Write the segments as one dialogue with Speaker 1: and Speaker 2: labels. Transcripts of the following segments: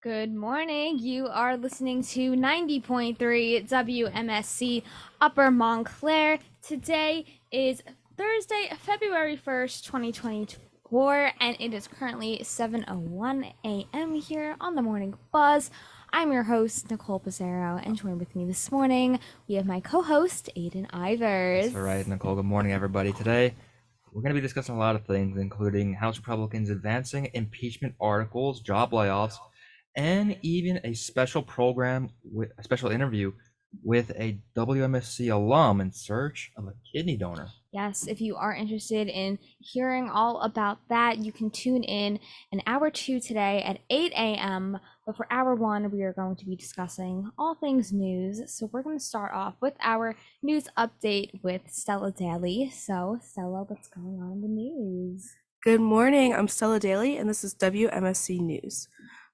Speaker 1: Good morning. You are listening to 90.3 WMSC Upper Montclair. Today is Thursday, February 1st, 2024, and it is currently 7:01 a.m. here on the Morning Buzz. I'm your host, Nicole Pizarro, and joined with me this morning, we have my co-host, Aiden Ivers.
Speaker 2: That's all right, Nicole. Good morning, everybody. Today, we're going to be discussing a lot of things, including House Republicans advancing impeachment articles, job layoffs, and even a special program with a special interview with a WMSC alum in search of a kidney donor.
Speaker 1: Yes, if you are interested in hearing all about that, you can tune in hour 2 today at 8 a.m. But for hour 1, we are going to be discussing all things news. So we're going to start off with our news update with Stella Daly. So, Stella, what's going on in the news?
Speaker 3: Good morning, I'm Stella Daly, and this is WMSC News.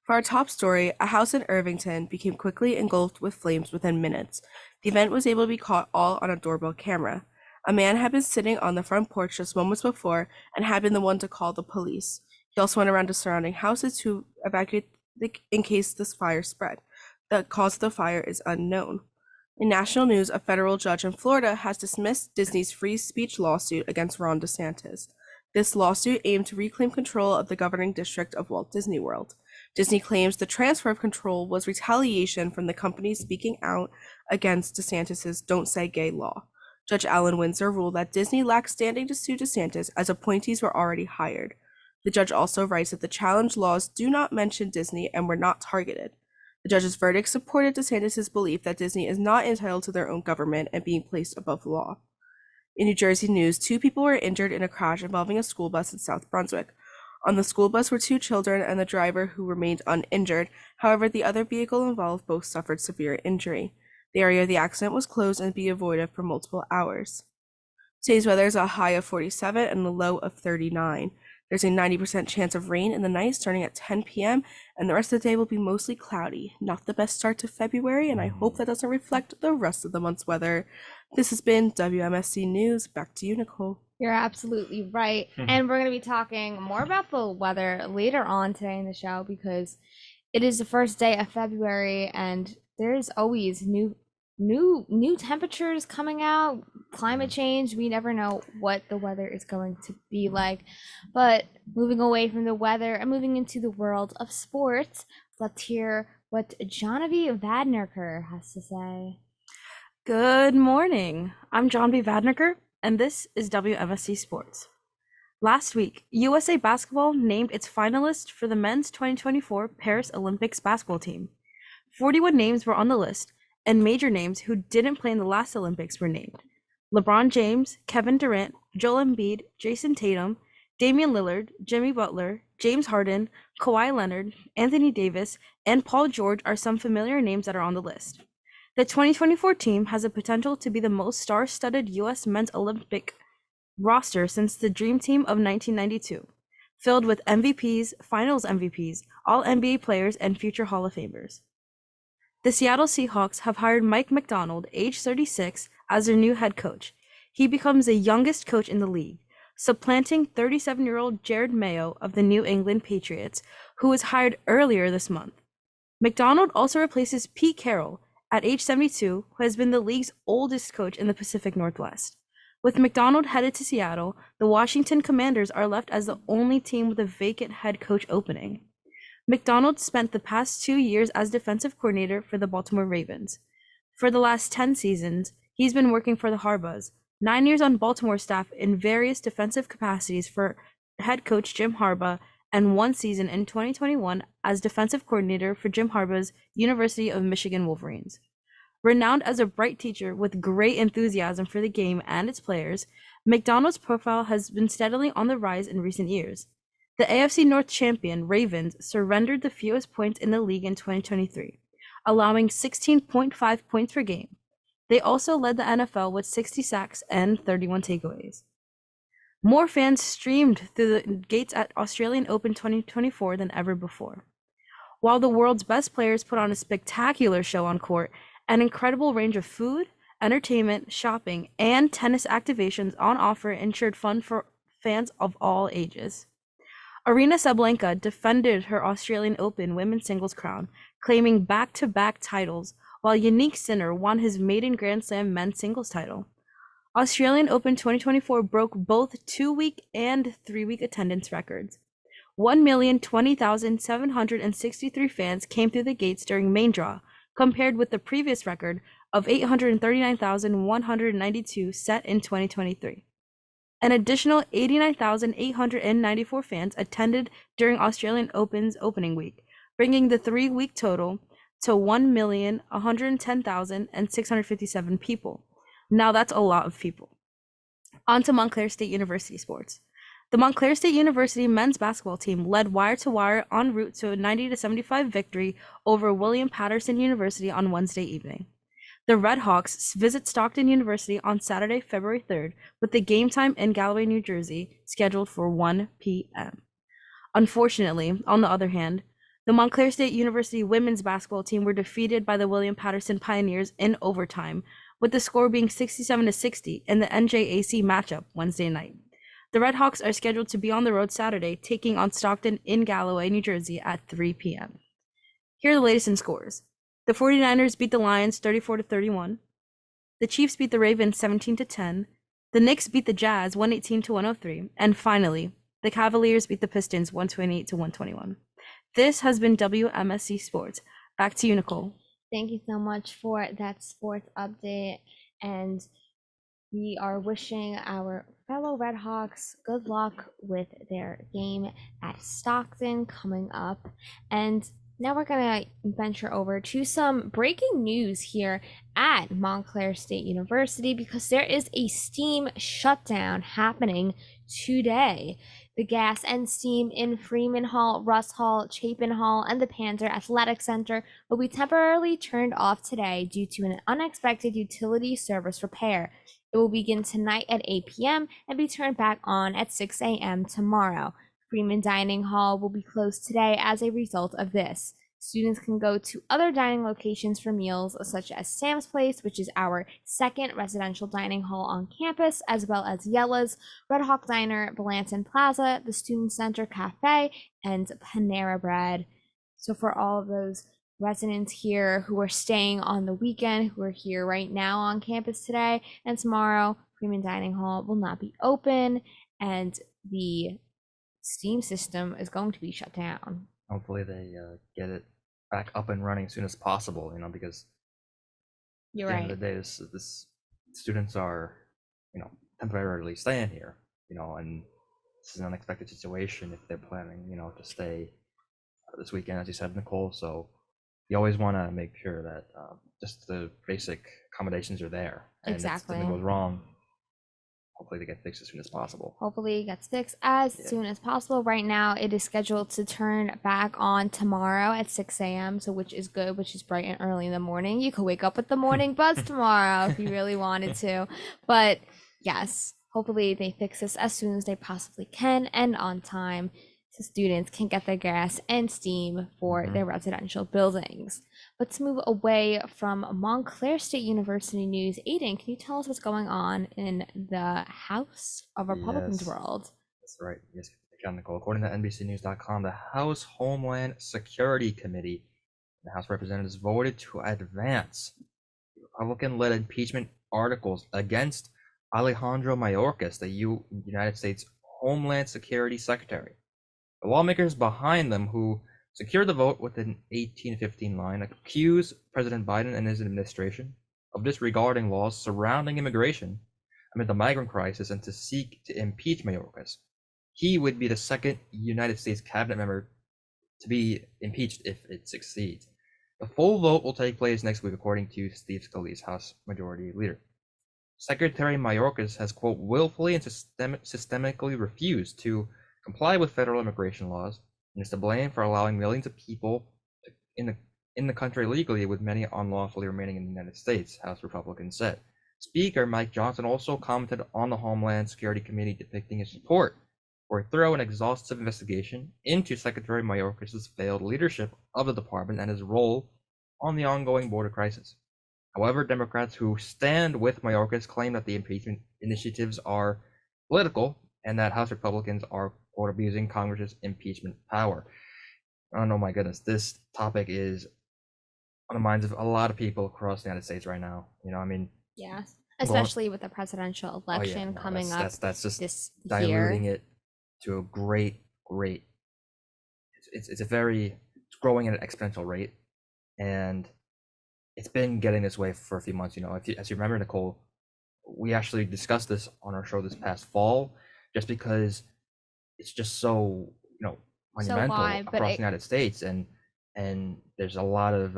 Speaker 3: For our top story, a house in Irvington became quickly engulfed with flames within minutes. The event was able to be caught all on a doorbell camera. A man had been sitting on the front porch just moments before and had been the one to call the police. He also went around to surrounding houses to evacuate in case this fire spread. The cause of the fire is unknown. In national news, a federal judge in Florida has dismissed Disney's free speech lawsuit against Ron DeSantis. This lawsuit aimed to reclaim control of the governing district of Walt Disney World. Disney claims the transfer of control was retaliation from the company speaking out against DeSantis's Don't Say Gay law. Judge Alan Windsor ruled that Disney lacked standing to sue DeSantis as appointees were already hired. The judge also writes that the challenge laws do not mention Disney and were not targeted. The judge's verdict supported DeSantis' belief that Disney is not entitled to their own government and being placed above the law. In New Jersey news, 2 people were injured in a crash involving a school bus in South Brunswick. On the school bus were 2 children and the driver, who remained uninjured. However, the other vehicle involved both suffered severe injury. The area of the accident was closed and be avoided for multiple hours. Today's weather is a high of 47 and a low of 39. There's a 90% chance of rain in the night starting at 10 p.m. and the rest of the day will be mostly cloudy. Not the best start to February, and I hope that doesn't reflect the rest of the month's weather. This has been WMSC News. Back to you, Nicole.
Speaker 1: You're absolutely right. And we're going to be talking more about the weather later on today in the show because it is the first day of February and there's always new temperatures coming out, climate change. We never know what the weather is going to be like. But moving away from the weather and moving into the world of sports, let's hear what Genevieve Vadnerker has to say.
Speaker 4: Good morning. I'm John B. Vadnerker, and this is WMSC Sports. Last week, USA Basketball named its finalists for the men's 2024 Paris Olympics basketball team. 41 names were on the list, and major names who didn't play in the last Olympics were named. LeBron James, Kevin Durant, Joel Embiid, Jason Tatum, Damian Lillard, Jimmy Butler, James Harden, Kawhi Leonard, Anthony Davis, and Paul George are some familiar names that are on the list. The 2024 team has the potential to be the most star-studded U.S. men's Olympic roster since the Dream Team of 1992, filled with MVPs, Finals MVPs, All-NBA players, and future Hall of Famers. The Seattle Seahawks have hired Mike Macdonald, age 36, as their new head coach. He becomes the youngest coach in the league, supplanting 37-year-old Jared Mayo of the New England Patriots, who was hired earlier this month. Macdonald also replaces Pete Carroll, at age 72, who has been the league's oldest coach in the Pacific Northwest. With Macdonald headed to Seattle, the Washington Commanders are left as the only team with a vacant head coach opening. Macdonald spent the past 2 years as defensive coordinator for the Baltimore Ravens. For the last 10 seasons, he's been working for the Harbaughs, 9 years on Baltimore staff in various defensive capacities for head coach Jim Harbaugh, and 1 season in 2021 as defensive coordinator for Jim Harbaugh's University of Michigan Wolverines. Renowned as a bright teacher with great enthusiasm for the game and its players, Macdonald's profile has been steadily on the rise in recent years. The AFC North champion Ravens surrendered the fewest points in the league in 2023, allowing 16.5 points per game. They also led the NFL with 60 sacks and 31 takeaways. More fans streamed through the gates at Australian Open 2024 than ever before. While the world's best players put on a spectacular show on court, an incredible range of food, entertainment, shopping, and tennis activations on offer ensured fun for fans of all ages. Arina Sabalenka defended her Australian Open women's singles crown, claiming back-to-back titles, while Yannick Sinner won his maiden Grand Slam men's singles title. Australian Open 2024 broke both 2-week and 3-week attendance records. 1,020,763 fans came through the gates during main draw, compared with the previous record of 839,192 set in 2023. An additional 89,894 fans attended during Australian Open's opening week, bringing the 3-week total to 1,110,657 people. Now that's a lot of people. On to Montclair State University sports. The Montclair State University men's basketball team led wire-to-wire en route to a 90-75 victory over William Patterson University on Wednesday evening. The Red Hawks visit Stockton University on Saturday, February 3rd, with the game time in Galloway, New Jersey, scheduled for 1 p.m. Unfortunately, on the other hand, the Montclair State University women's basketball team were defeated by the William Patterson Pioneers in overtime, with the score being 67-60 in the NJAC matchup Wednesday night. The Red Hawks are scheduled to be on the road Saturday, taking on Stockton in Galloway, New Jersey at 3 p.m. Here are the latest in scores. The 49ers beat the Lions 34-31. The Chiefs beat the Ravens 17-10. The Knicks beat the Jazz 118-103. And finally, the Cavaliers beat the Pistons 128-121. This has been WMSC Sports. Back to you, Nicole.
Speaker 1: Thank you so much for that sports update. And we are wishing our fellow Red Hawks good luck with their game at Stockton coming up. And now we're going to venture over to some breaking news here at Montclair State University, because there is a steam shutdown happening today. The gas and steam in Freeman Hall, Russ Hall, Chapin Hall, and the Panther Athletic Center will be temporarily turned off today due to an unexpected utility service repair. It will begin tonight at 8 p.m. and be turned back on at 6 a.m. tomorrow. Freeman Dining Hall will be closed today as a result of this. Students can go to other dining locations for meals, such as Sam's Place, which is our second residential dining hall on campus, as well as Yella's, Red Hawk Diner, Blanton Plaza, the Student Center Cafe, and Panera Bread. So for all of those residents here who are staying on the weekend, who are here right now on campus today and tomorrow, Freeman Dining Hall will not be open, and the steam system is going to be shut down.
Speaker 2: Hopefully they get it back up and running as soon as possible, because
Speaker 1: You're
Speaker 2: at the
Speaker 1: right.
Speaker 2: end of the day, this students are, temporarily staying here, and this is an unexpected situation if they're planning, to stay this weekend, as you said, Nicole. So you always want to make sure that just the basic accommodations are there. And
Speaker 1: Exactly.
Speaker 2: if something goes wrong, hopefully they get fixed as soon as possible.
Speaker 1: Hopefully it gets fixed as soon as possible. Right now, it is scheduled to turn back on tomorrow at 6 a.m., so which is good, which is bright and early in the morning. You could wake up with the morning buzz tomorrow if you really wanted to. But yes, hopefully they fix this as soon as they possibly can and on time, so students can get their gas and steam for their residential buildings. Let's move away from Montclair State University news. Aiden, can you tell us what's going on in the House of Republicans
Speaker 2: Yes.
Speaker 1: world?
Speaker 2: That's right. Yes, again, Nicole. According to NBCNews.com, the House Homeland Security Committee, the House Representatives voted to advance Republican-led impeachment articles against Alejandro Mayorkas, the United States Homeland Security Secretary. The lawmakers behind them, who secured the vote with an 18-15 line, accuse President Biden and his administration of disregarding laws surrounding immigration amid the migrant crisis and to seek to impeach Mayorkas. He would be the second United States cabinet member to be impeached if it succeeds. The full vote will take place next week, according to Steve Scalise, House Majority Leader. Secretary Mayorkas has, quote, willfully and systemically refused to comply with federal immigration laws, and is to blame for allowing millions of people in the country illegally, with many unlawfully remaining in the United States, House Republicans said. Speaker Mike Johnson also commented on the Homeland Security Committee, depicting his support for a thorough and exhaustive investigation into Secretary Mayorkas' failed leadership of the department and his role on the ongoing border crisis. However, Democrats who stand with Mayorkas claim that the impeachment initiatives are political and that House Republicans are or abusing Congress's impeachment power. Oh no, my goodness, this topic is on the minds of a lot of people across the United States right now. I mean,
Speaker 1: Yeah,
Speaker 2: going,
Speaker 1: especially with the presidential
Speaker 2: oh yeah,
Speaker 1: election
Speaker 2: no,
Speaker 1: coming up
Speaker 2: that's just
Speaker 1: this
Speaker 2: diluting
Speaker 1: year.
Speaker 2: it to a great. It's growing at an exponential rate, and it's been getting this way for a few months. As you remember, Nicole, we actually discussed this on our show this past fall, just because it's just so
Speaker 1: So
Speaker 2: monumental
Speaker 1: why? But
Speaker 2: across the United States, and there's a lot of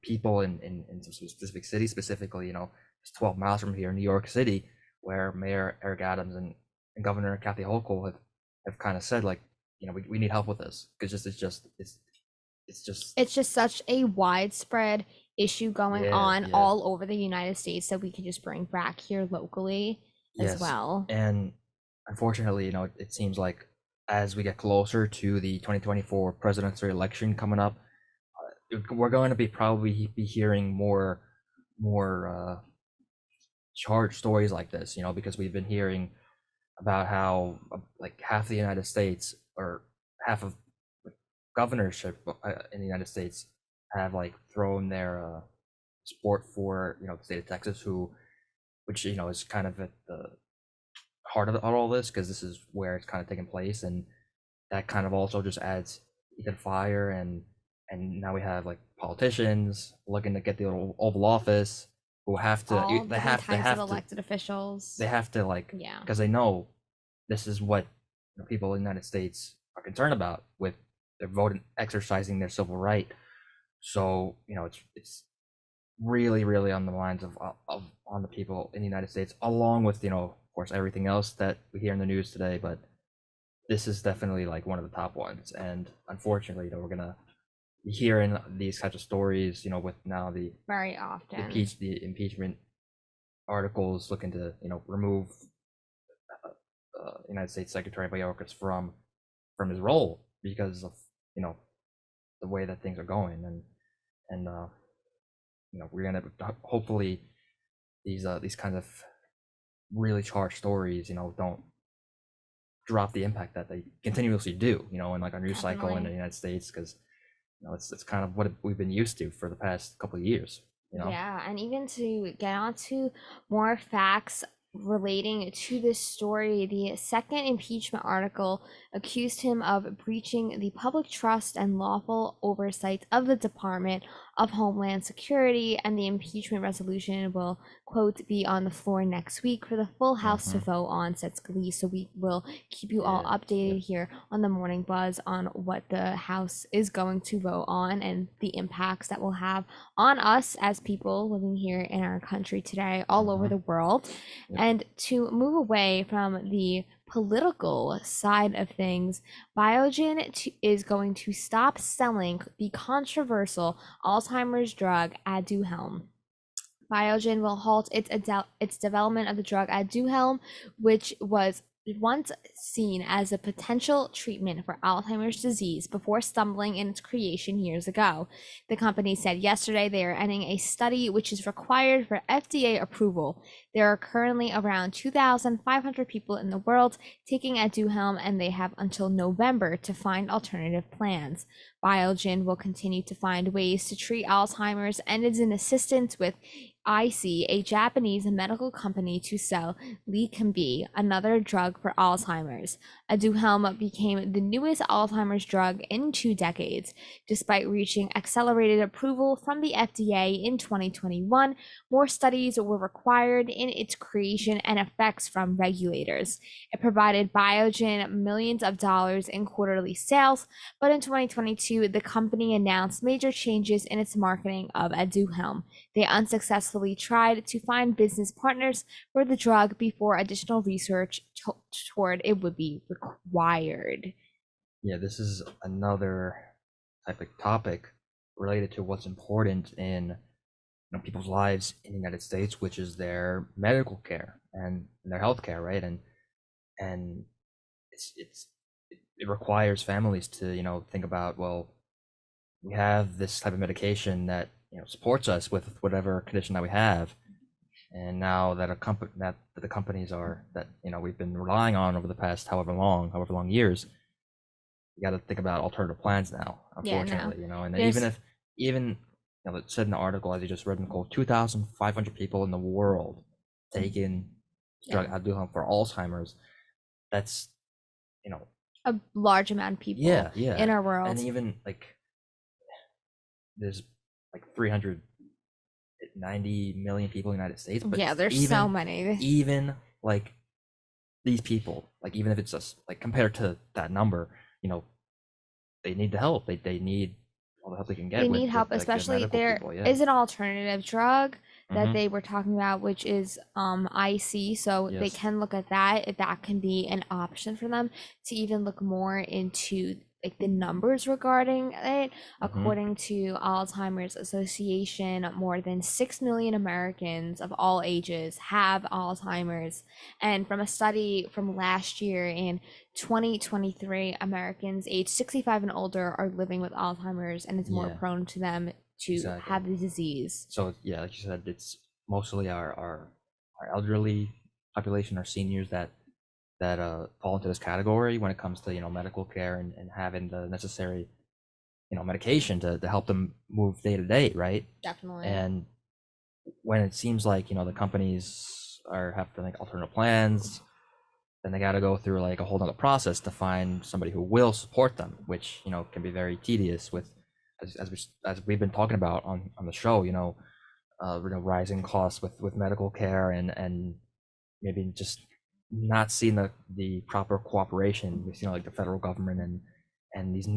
Speaker 2: people in some specific cities, specifically just 12 miles from here, New York City, where Mayor Eric Adams and Governor Kathy Hochul have kind of said, like, we need help with this, because
Speaker 1: it's just such a widespread issue going on
Speaker 2: yeah.
Speaker 1: all over the United States that we can just bring back here locally as
Speaker 2: Yes,
Speaker 1: well.
Speaker 2: and unfortunately, it seems like as we get closer to the 2024 presidential election coming up, we're going to probably be hearing more charged stories like this, because we've been hearing about how like half the United States, or half of the governorship in the United States, have like thrown their support for the state of Texas, which is kind of at the heart of all this, because this is where it's kind of taking place, and that kind of also just adds even fire, and now we have like politicians looking to get the Oval Office, who have to
Speaker 1: All
Speaker 2: they
Speaker 1: different
Speaker 2: have they
Speaker 1: types
Speaker 2: have
Speaker 1: of
Speaker 2: to
Speaker 1: elected officials.
Speaker 2: they have to like,
Speaker 1: Yeah.
Speaker 2: because they know this is what people in the United States are concerned about with their vote and exercising their civil right. So it's really on the minds of on the people in the United States, along with of course everything else that we hear in the news today. But this is definitely like one of the top ones, and unfortunately, we're gonna be hearing these types of stories, with now
Speaker 1: Very often.
Speaker 2: the impeachment articles looking to remove United States Secretary Mayorkas from his role because of the way that things are going, and we're gonna hopefully these kinds of really charged stories don't drop the impact that they continuously do, in like our news cycle in the
Speaker 1: Definitely.
Speaker 2: United States, because it's kind of what we've been used to for the past couple of years.
Speaker 1: Yeah, and even to get on to more facts relating to this story, the second impeachment article accused him of breaching the public trust and lawful oversight of the Department of Homeland Security, and the impeachment resolution will, quote, be on the floor next week for the full House to vote on, said Scalise. So we will keep you all
Speaker 2: Yeah,
Speaker 1: updated here on the Morning Buzz on what the House is going to vote on and the impacts that will have on us as people living here in our country today, all over the world.
Speaker 2: Yep.
Speaker 1: And to move away from the political side of things, Biogen is going to stop selling the controversial Alzheimer's drug Aduhelm. Biogen will halt its development of the drug Aduhelm, which was once seen as a potential treatment for Alzheimer's disease before stumbling in its creation years ago. The company said yesterday they are ending a study which is required for FDA approval. There are currently around 2,500 people in the world taking Aduhelm, and they have until November to find alternative plans. Biogen will continue to find ways to treat Alzheimer's and is in assistance with IC, a Japanese medical company, to sell Leqembi, another drug for Alzheimer's. Aduhelm became the newest Alzheimer's drug in 2 decades. Despite reaching accelerated approval from the FDA in 2021, more studies were required in its creation and effects from regulators. It provided Biogen millions of dollars in quarterly sales, but in 2022, the company announced major changes in its marketing of Aduhelm. They unsuccessfully tried to find business partners for the drug before additional research toward it would be required.
Speaker 2: Yeah, this is another type of topic related to what's important in people's lives in the United States, which is their medical care and their health care, right? And it requires families to think about, well, we have this type of medication that supports us with whatever condition that we have, And now that the companies are that we've been relying on over the past however long years, you got to think about alternative plans now.
Speaker 1: Yeah, no.
Speaker 2: Unfortunately, and
Speaker 1: There's-
Speaker 2: even it said in the article, as you just read, Nicole, 2,500 people in the world taking drug for Alzheimer's. That's
Speaker 1: a large amount of people in our world.
Speaker 2: and even there's 390 million people in the United States, but
Speaker 1: there's so many.
Speaker 2: even these people, even if it's just compared to that number, they need the help. They need all the help they can get.
Speaker 1: They need help, especially there is an alternative drug that they were talking about, which is IC. So they can look at that, if that can be an option for them to even look more into the numbers regarding it. According to Alzheimer's Association, more than 6 million Americans of all ages have Alzheimer's, and from a study from last year in 2023, Americans aged 65 and older are living with Alzheimer's, and it's more prone to them to have the disease.
Speaker 2: So like you said, it's mostly our elderly population, our seniors that fall into this category when it comes to medical care and having the necessary medication to help them move day to day, right?
Speaker 1: Definitely.
Speaker 2: And when it seems like the companies have to make alternative plans, then they got to go through a whole other process to find somebody who will support them, which can be very tedious with as we've been talking about on the show, rising costs with medical care and maybe just not seeing the proper cooperation with the federal government and these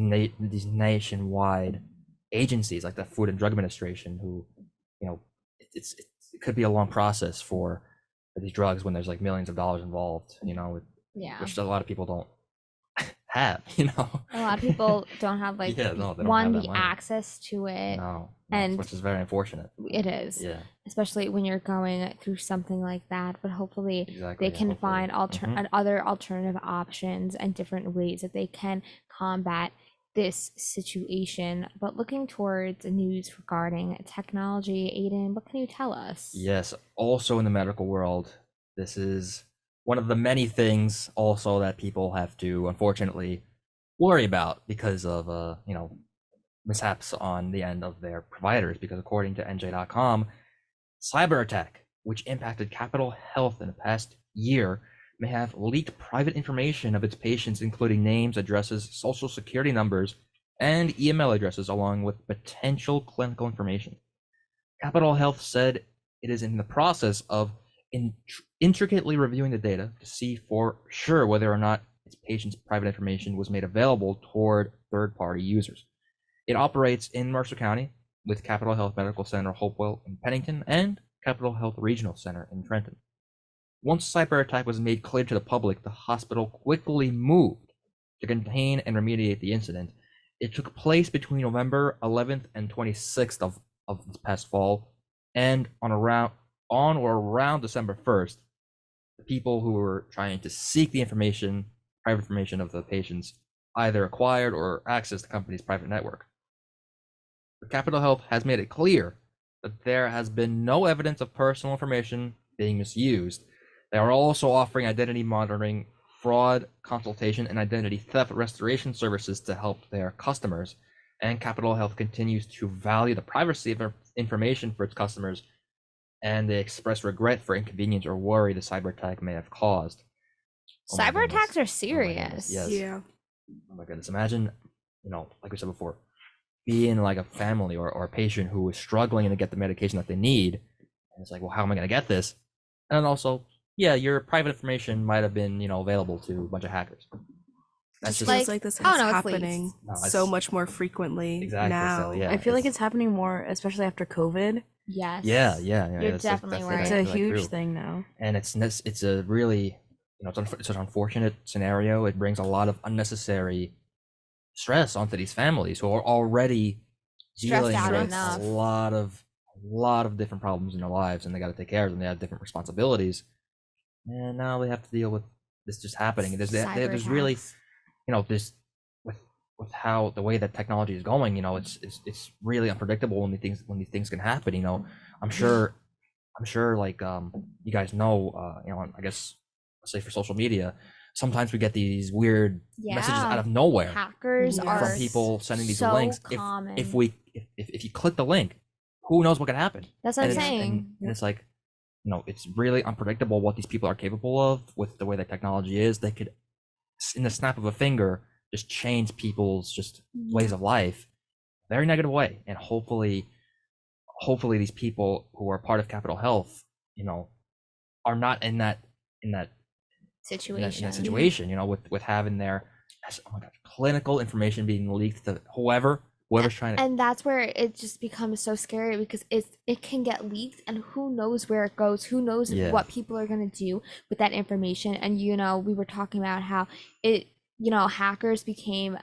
Speaker 2: nationwide agencies like the Food and Drug Administration, who it could be a long process for these drugs when there's millions of dollars involved, which a lot of people don't have.
Speaker 1: A lot of people don't have
Speaker 2: they don't have that
Speaker 1: the
Speaker 2: money.
Speaker 1: access to it.
Speaker 2: No,
Speaker 1: and
Speaker 2: which is very unfortunate.
Speaker 1: It is.
Speaker 2: Yeah.
Speaker 1: Especially when you're going through something like that, but hopefully they can find other alternative options and different ways that they can combat this situation. But looking towards news regarding technology, Aiden, what can you tell us?
Speaker 2: Yes, also in the medical world, this is one of the many things also that people have to unfortunately worry about because of mishaps on the end of their providers. Because according to NJ.com, cyber attack, which impacted Capitol Health in the past year, may have leaked private information of its patients, including names, addresses, social security numbers, and email addresses, along with potential clinical information. Capitol Health said it is in the process of intricately reviewing the data to see for sure whether or not its patients' private information was made available toward third-party users. It operates in Mercer County with Capitol Health Medical Center Hopewell in Pennington and Capitol Health Regional Center in Trenton. Once the cyber attack was made clear to the public, the hospital quickly moved to contain and remediate the incident. It took place between November 11th and 26th of this past fall, and on or around December 1st, the people who were trying to seek the private information of the patients, either acquired or accessed the company's private network. But Capitol Health has made it clear that there has been no evidence of personal information being misused. They are also offering identity monitoring, fraud consultation, and identity theft restoration services to help their customers. And Capitol Health continues to value the privacy of information for its customers, and they express regret for inconvenience or worry the cyber attack may have caused.
Speaker 1: Cyber attacks are serious.
Speaker 2: Yes.
Speaker 3: Yeah.
Speaker 2: Oh my goodness. Imagine, like we said before, being like a family or a patient who is struggling to get the medication that they need. And it's like, well, how am I going to get this? And then also, your private information might have been, available to a bunch of hackers.
Speaker 3: That's just feels like this is happening so much more frequently now.
Speaker 2: So,
Speaker 4: I feel like it's happening more, especially after COVID.
Speaker 1: Yes.
Speaker 2: Yeah.
Speaker 1: You're definitely right.
Speaker 4: It's a huge thing now.
Speaker 2: And it's a really, it's an unfortunate scenario. It brings a lot of unnecessary stress onto these families who are already dealing with a lot of different problems in their lives, and they got to take care of them. They have different responsibilities, and now they have to deal with this just happening. There's really, this with how the way that technology is going, it's really unpredictable when these things can happen. I'm sure I'm sure like you guys know, I guess let's say for social media, sometimes we get these weird messages out
Speaker 1: Yeah.
Speaker 2: of nowhere
Speaker 1: Hackers
Speaker 3: Yes.
Speaker 1: are
Speaker 2: from people sending these
Speaker 1: so
Speaker 2: links.
Speaker 1: common.
Speaker 2: If you click the link, who knows what could happen?
Speaker 1: That's what I'm
Speaker 2: And
Speaker 1: saying.
Speaker 2: it's like, it's really unpredictable what these people are capable of with the way that technology is. They could, in the snap of a finger, just change people's just ways of life, very negative way. And hopefully these people who are part of Capitol Health, are not in that
Speaker 1: Situation.
Speaker 2: situation, with having their, oh my gosh, clinical information being leaked to whoever's trying to.
Speaker 1: And that's where it just becomes so scary because it can get leaked and who knows where it goes, who knows
Speaker 2: Yeah.
Speaker 1: what people are going to do with that information. And we were talking about how hackers became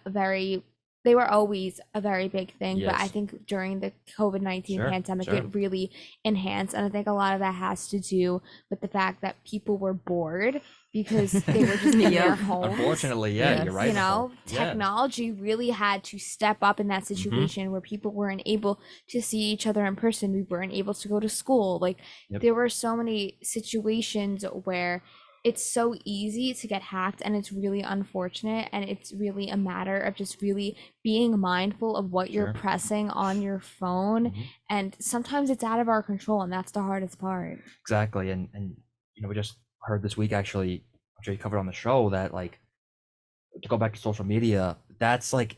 Speaker 1: they were always a very big thing, but I
Speaker 2: Yes.
Speaker 1: think during the COVID-19
Speaker 2: Sure,
Speaker 1: pandemic
Speaker 2: sure.
Speaker 1: it really enhanced, and I think a lot of that has to do with the fact that people were bored because they were just in their
Speaker 3: Yeah.
Speaker 1: homes.
Speaker 2: Unfortunately, yeah,
Speaker 3: Yes.
Speaker 2: you're right, Nicole. Yeah.
Speaker 1: Technology really had to step up in that situation where people weren't able to see each other in person. We weren't able to go to school. Like
Speaker 2: Yep.
Speaker 1: there were so many situations where it's so easy to get hacked, and it's really unfortunate, and it's really a matter of just really being mindful of what you're
Speaker 2: Sure.
Speaker 1: pressing on your phone.
Speaker 2: Mhm.
Speaker 1: And sometimes it's out of our control, and that's the hardest part.
Speaker 2: Exactly, and we just heard this week, actually, I'm sure you covered on the show, that like, to go back to social media, that's like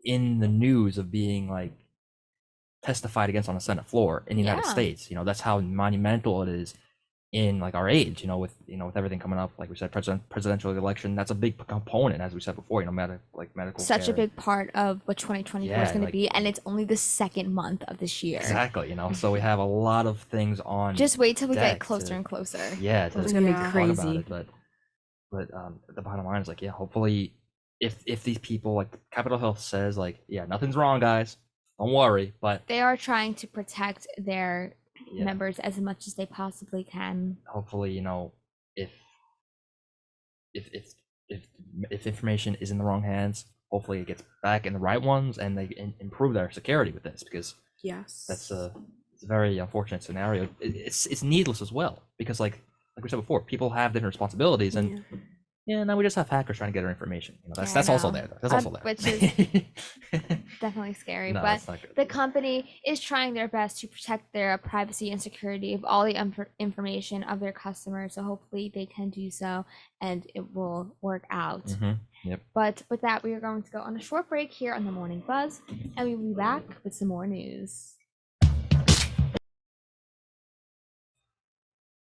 Speaker 2: in the news of being like testified against on the Senate floor in the United
Speaker 1: Yeah.
Speaker 2: States. That's how monumental it is in like our age. With everything coming up, like we said, presidential election. That's a big component, as we said before. Medical
Speaker 1: Such a
Speaker 2: care.
Speaker 1: big part of what 2024 is
Speaker 2: Yeah,
Speaker 1: going to
Speaker 2: like-
Speaker 1: be, and it's only the second month of this year.
Speaker 2: Exactly. So we have a lot of things on.
Speaker 1: Just wait till we get
Speaker 2: deck
Speaker 1: closer
Speaker 2: to-
Speaker 1: and closer.
Speaker 2: Yeah, to
Speaker 4: It's gonna be
Speaker 3: Yeah.
Speaker 2: talk
Speaker 4: crazy.
Speaker 2: about it, but the bottom line is like, yeah, hopefully, if these people, like Capitol Health says, like, yeah, nothing's wrong, guys, don't worry, but
Speaker 1: They are trying to protect their
Speaker 2: yeah,
Speaker 1: members as much as they possibly can.
Speaker 2: hopefully, if if if if information is in the wrong hands, hopefully it gets back in the right ones, and they improve their security with this, because
Speaker 3: Yes.
Speaker 2: it's a very unfortunate scenario. It's needless as well, because like we said before, people have different responsibilities, and now we just have hackers trying to get our information. That's
Speaker 1: Yeah, I
Speaker 2: also
Speaker 1: know.
Speaker 2: there. That's also there.
Speaker 1: Which is definitely scary,
Speaker 2: No,
Speaker 1: but
Speaker 2: it's not good.
Speaker 1: the company is trying their best to protect their privacy and security of all the information of their customers. So hopefully they can do so, and it will work out.
Speaker 2: Yep.
Speaker 1: But with that, we are going to go on a short break here on the Morning Buzz, and we will be back with some more news.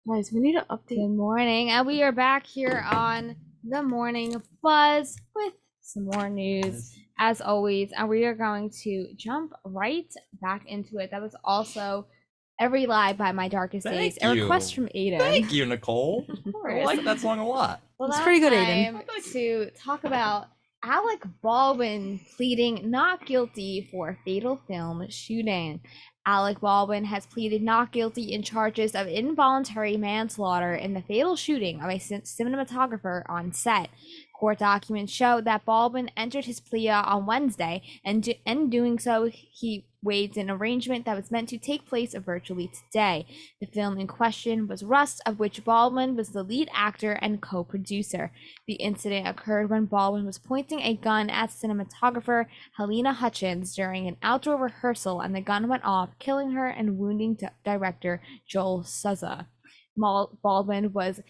Speaker 4: Guys, we need to update.
Speaker 1: Good morning, and we are back here on the Morning Buzz with some more news, as always, and we are going to jump right back into it. That was also Every Lie by My Darkest
Speaker 2: Thank
Speaker 1: Days, a
Speaker 2: you.
Speaker 1: request from Aiden.
Speaker 2: Thank you, Nicole.
Speaker 1: Of
Speaker 2: I
Speaker 1: course.
Speaker 2: like that song a lot.
Speaker 1: Well,
Speaker 4: It's
Speaker 1: now
Speaker 4: pretty good,
Speaker 1: time
Speaker 4: Aiden.
Speaker 1: to talk about Alec Baldwin pleading not guilty for fatal film shooting. Alec Baldwin has pleaded not guilty in charges of involuntary manslaughter in the fatal shooting of a cinematographer on set. Court documents show that Baldwin entered his plea on Wednesday, and in doing so, he waived an arrangement that was meant to take place virtually today. The film in question was Rust, of which Baldwin was the lead actor and co-producer. The incident occurred when Baldwin was pointing a gun at cinematographer Helena Hutchins during an outdoor rehearsal, and the gun went off, killing her and wounding director Joel Souza. Baldwin was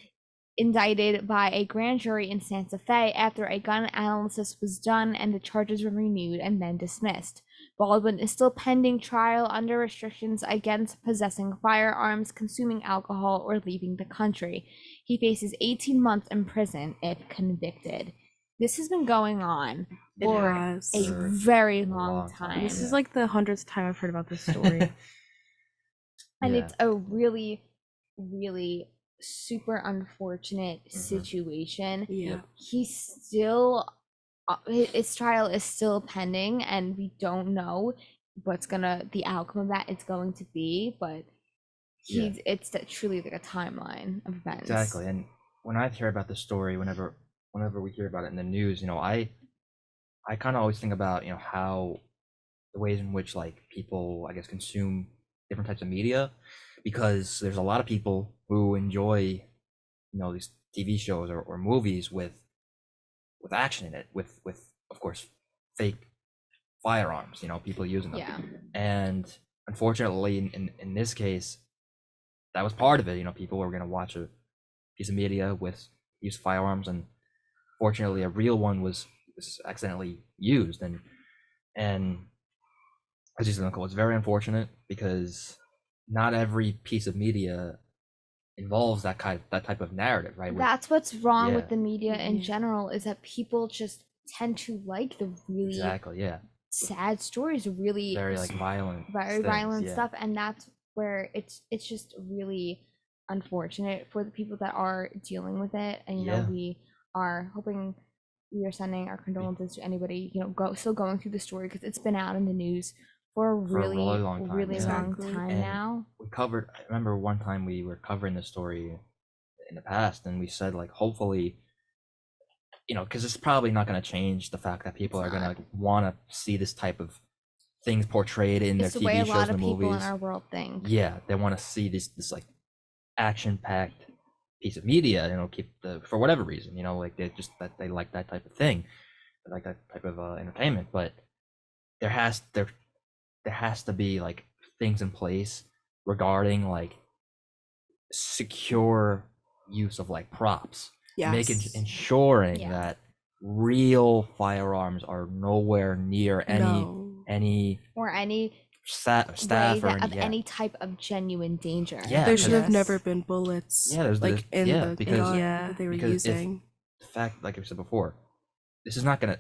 Speaker 1: indicted by a grand jury in Santa Fe after a gun analysis was done, and the charges were renewed and then dismissed. Baldwin is still pending trial under restrictions against possessing firearms, consuming alcohol, or leaving the country. He faces 18 months in prison if convicted. This has been going on
Speaker 3: It
Speaker 1: for
Speaker 3: has.
Speaker 1: a
Speaker 2: For
Speaker 1: very
Speaker 2: a
Speaker 1: long
Speaker 2: long time.
Speaker 1: time.
Speaker 4: This is like the 100th time I've heard about this story.
Speaker 1: And
Speaker 2: Yeah.
Speaker 1: it's a really, really super unfortunate situation.
Speaker 3: Yeah.
Speaker 1: He's still his trial is still pending, and we don't know what's the outcome of that is going to be, but it's truly like a timeline of events.
Speaker 2: Exactly. And when I hear about this story, whenever we hear about it in the news, I kind of always think about, how the ways in which like people, I guess, consume different types of media. because there's a lot of people who enjoy, these TV shows or movies with action in it, with of course fake firearms, people using them.
Speaker 1: Yeah.
Speaker 2: And unfortunately, in this case, that was part of it. People were going to watch a piece of media with use of firearms, and fortunately, a real one was accidentally used. And as you said, Uncle, it's very unfortunate because not every piece of media involves that type of narrative, right?
Speaker 1: That's what's wrong
Speaker 2: Yeah.
Speaker 1: with the media in general, is that people just tend to like the really
Speaker 2: Exactly, yeah.
Speaker 1: sad stories, really
Speaker 2: Very like violent,
Speaker 1: very
Speaker 2: things,
Speaker 1: violent
Speaker 2: yeah.
Speaker 1: stuff, and that's where it's just really unfortunate for the people that are dealing with it. And
Speaker 2: Yeah.
Speaker 1: we are hoping, we are sending our condolences to anybody still going through the story, because it's been out in the news for a really
Speaker 2: long time,
Speaker 1: really
Speaker 2: yeah.
Speaker 1: long
Speaker 3: Exactly.
Speaker 1: time
Speaker 2: And
Speaker 1: now.
Speaker 2: I remember one time we were covering the story in the past, and we said, like, hopefully, because it's probably not going to change the fact that people
Speaker 1: It's
Speaker 2: are going
Speaker 1: not.
Speaker 2: to want to see this type of things portrayed in
Speaker 1: It's
Speaker 2: their
Speaker 1: the way
Speaker 2: TV
Speaker 1: a
Speaker 2: shows
Speaker 1: lot
Speaker 2: and
Speaker 1: of people
Speaker 2: movies.
Speaker 1: in our world think.
Speaker 2: Yeah, they want to see this like action-packed piece of media, keep for whatever reason, like they like that type of thing, they like that type of entertainment. But there has to be like things in place regarding like secure use of like props,
Speaker 3: Yes.
Speaker 2: ensuring
Speaker 1: Yeah.
Speaker 2: that real firearms are nowhere near
Speaker 3: No.
Speaker 2: any
Speaker 1: Or any
Speaker 2: staff
Speaker 1: way
Speaker 2: or
Speaker 1: of any type of genuine danger.
Speaker 2: Yeah,
Speaker 3: There should have
Speaker 2: because-
Speaker 3: never been bullets.
Speaker 2: Yeah, there's
Speaker 3: like in the
Speaker 2: because-
Speaker 3: gun
Speaker 4: Yeah.
Speaker 3: that they were
Speaker 2: because if-
Speaker 3: using.
Speaker 2: the fact, like I said before, this is not gonna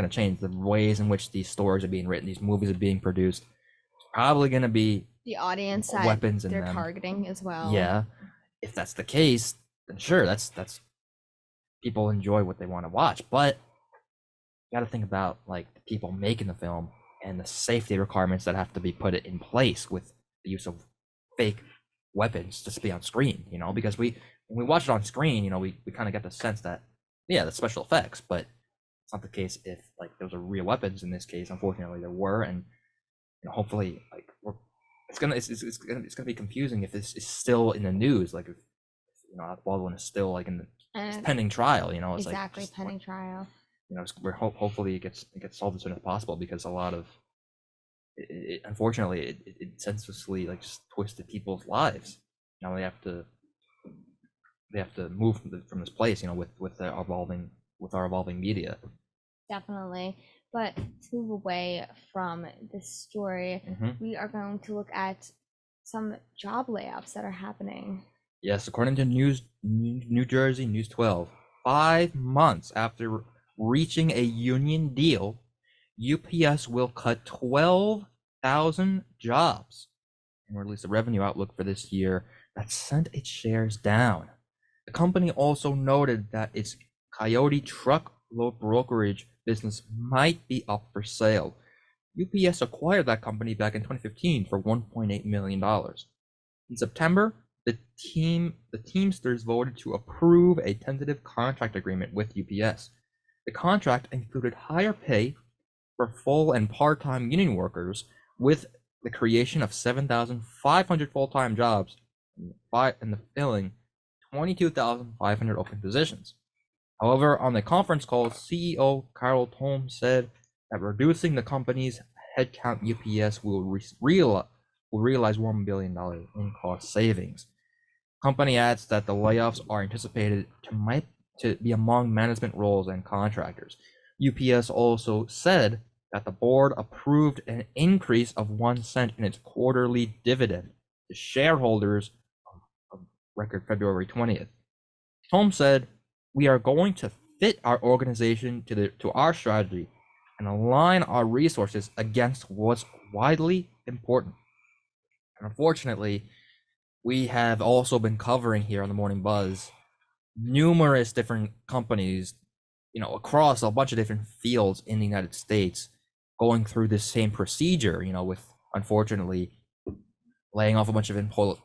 Speaker 2: change the ways in which these stories are being written, these movies are being produced. It's probably gonna be
Speaker 1: The audience that
Speaker 2: weapons in
Speaker 1: they're
Speaker 2: them.
Speaker 1: targeting as well.
Speaker 2: Yeah, if that's the case, then sure, that's people enjoy what they want to watch. But you got to think about like the people making the film and the safety requirements that have to be put in place with the use of fake weapons just to be on screen. Because when we watch it on screen, we kind of get the sense that that's special effects, but it's not the case if like those are real weapons. In this case, unfortunately, there were, and hopefully, like it's gonna be confusing if this is still in the news. Like if Alec Baldwin is still like in the pending trial. It's
Speaker 1: exactly,
Speaker 2: like
Speaker 1: pending trial.
Speaker 2: we're hopefully it gets solved as soon as possible, because a lot of unfortunately it senselessly like just twisted people's lives. Now they have to move from this place, with our evolving media.
Speaker 1: Definitely. But to move away from this story,
Speaker 2: Mhm.
Speaker 1: we are going to look at some job layoffs that are happening.
Speaker 2: Yes, according to New Jersey News 12, 5 months after reaching a union deal, UPS will cut 12,000 jobs and release a revenue outlook for this year that sent its shares down. The company also noted that its Coyote truckload brokerage business might be up for sale. UPS acquired that company back in 2015 for $1.8 million. In September, the Teamsters voted to approve a tentative contract agreement with UPS. The contract included higher pay for full and part-time union workers, with the creation of 7,500 full-time jobs and the filling 22,500 open positions. However, on the conference call, CEO Carol Tome said that reducing the company's headcount, UPS will realize $1 billion in cost savings. Company adds that the layoffs are anticipated to be among management roles and contractors. UPS also said that the board approved an increase of 1 cent in its quarterly dividend to shareholders of record February 20th. Tom said, "We are going to fit our organization to our strategy and align our resources against what's widely important." And unfortunately, we have also been covering here on the Morning Buzz numerous different companies, across a bunch of different fields in the United States, going through this same procedure, with unfortunately laying off a bunch of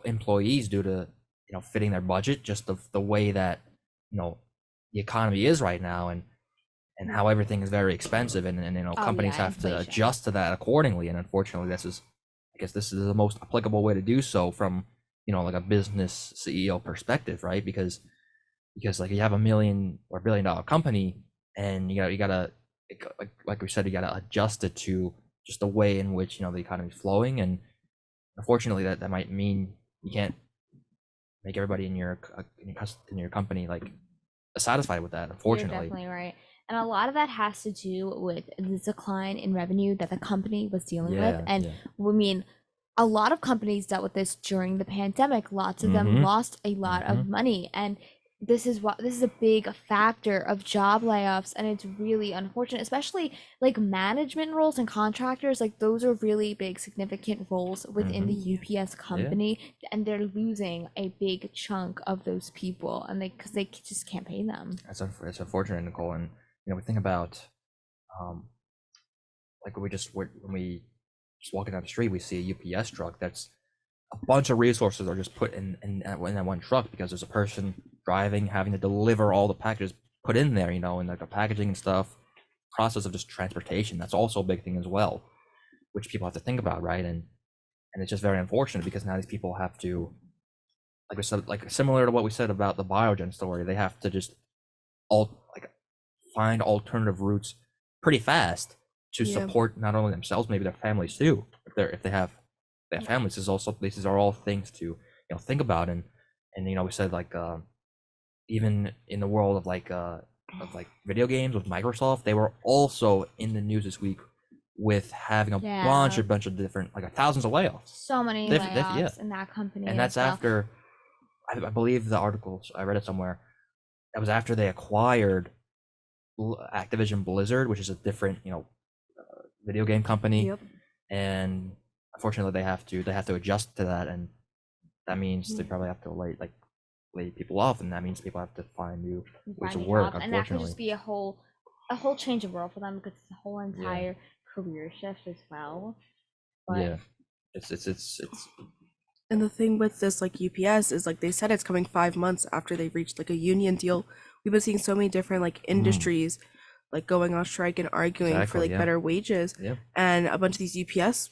Speaker 2: employees due to, fitting their budget, just the way that, the economy is right now, and how everything is very expensive, and companies have to
Speaker 1: inflation.
Speaker 2: adjust to that accordingly. And unfortunately, this is guess this is the most applicable way to do so from, like a business CEO perspective, right? Because like you have $1 million or $1 billion company, and you gotta like we said, you gotta adjust it to just the way in which the economy is flowing, and unfortunately that might mean you can't make everybody in your company like satisfied with that,
Speaker 1: You're
Speaker 2: unfortunately.
Speaker 1: definitely right. And a lot of that has to do with the decline in revenue that the company was dealing with. And I mean, a lot of companies dealt with this during the pandemic. Lots of them lost a lot of money. And this is a big factor of job layoffs, and it's really unfortunate, especially like management roles and contractors. Like those are really big significant roles within the UPS company, and they're losing a big chunk of those people, and because they just can't pay them.
Speaker 2: It's unfortunate, Nicole. And we think about like when we just walking down the street, we see a UPS truck that's a bunch of resources are just put in that one truck, because there's a person driving, having to deliver all the packages put in there, and like the packaging and stuff, process of just transportation. That's also a big thing as well, which people have to think about, right? And it's just very unfortunate, because now these people have to, like we said, like similar to what we said about the Biogen story, they have to just find alternative routes pretty fast to support not only themselves, maybe their families too. If they have families, these are all things to think about. And we said like even in the world of like video games with Microsoft, they were also in the news this week with having a bunch of different, like thousands of layoffs.
Speaker 1: So many layoffs in that company.
Speaker 2: And that's after, I believe the articles, I read it somewhere, that was after they acquired Activision Blizzard, which is a different video game company. And unfortunately they have to adjust to that, and that means they probably have to lay people off, and that means people have to find new ways of work, unfortunately.
Speaker 1: And that could just be a whole change of role for them, because it's a whole entire career shift as well. But
Speaker 2: it's
Speaker 3: And the thing with this, like UPS, is like they said it's coming 5 months after they reached like a union deal. We've been seeing so many different like industries like going on strike and arguing for like better wages. And a bunch of these UPS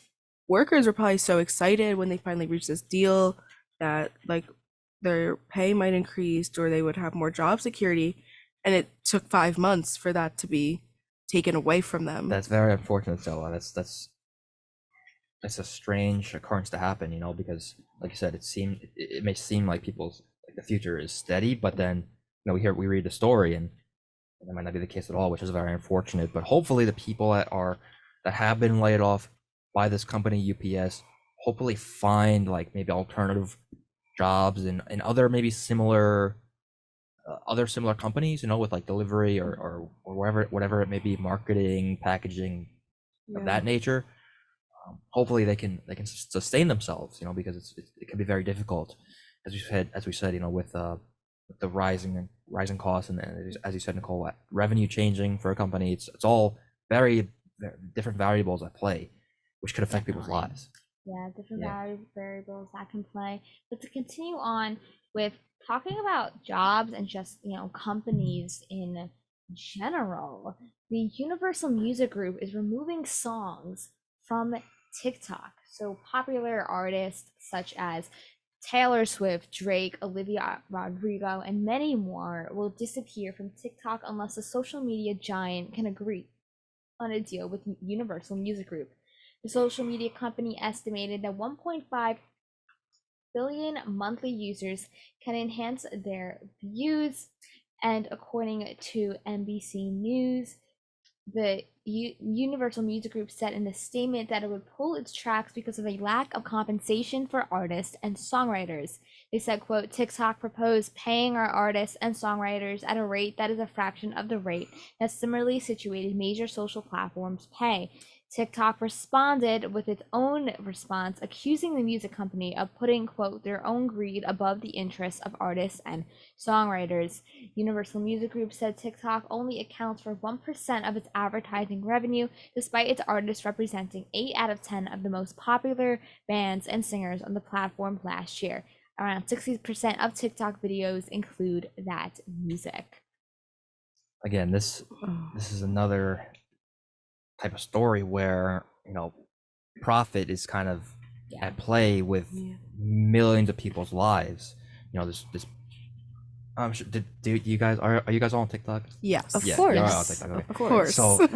Speaker 3: workers were probably so excited when they finally reached this deal that like their pay might increase, or they would have more job security. And it took 5 months for that to be taken away from them.
Speaker 2: That's very unfortunate, Stella. That's a strange occurrence to happen, because like you said, it may seem like people's the future is steady, but then we read the story, and that might not be the case at all, which is very unfortunate. But hopefully the people that have been laid off by this company UPS hopefully find like maybe alternative jobs in other maybe similar companies, with like delivery or whatever it may be, marketing, packaging, of that nature. Hopefully they can sustain themselves, because it can be very difficult, as we said, with the rising costs, and as you said, Nicole, revenue changing for a company. It's all very, very different variables at play, which could affect people's lives.
Speaker 1: Yeah, different variables that can play. But to continue on with talking about jobs and just companies in general, the Universal Music Group is removing songs from TikTok. So popular artists such as Taylor Swift, Drake, Olivia Rodrigo, and many more will disappear from TikTok unless the social media giant can agree on a deal with Universal Music Group. The social media company estimated that 1.5 billion monthly users can enhance their views, and according to NBC News, the Universal Music Group said in a statement that it would pull its tracks because of a lack of compensation for artists and songwriters. They said, quote, TikTok proposed paying our artists and songwriters at a rate that is a fraction of the rate that similarly situated major social platforms pay. TikTok responded with its own response, accusing the music company of putting, quote, their own greed above the interests of artists and songwriters. Universal Music Group said TikTok only accounts for 1% of its advertising revenue, despite its artists representing 8 out of 10 of the most popular bands and singers on the platform last year. Around 60% of TikTok videos include that music.
Speaker 2: Again, this is another type of story where profit is kind of at play with millions of people's lives. You know, this. Do you guys are you guys all on TikTok?
Speaker 3: Yes.
Speaker 4: Of
Speaker 2: Yeah,
Speaker 4: course.
Speaker 2: you're all on TikTok. Okay.
Speaker 3: Of course.
Speaker 2: So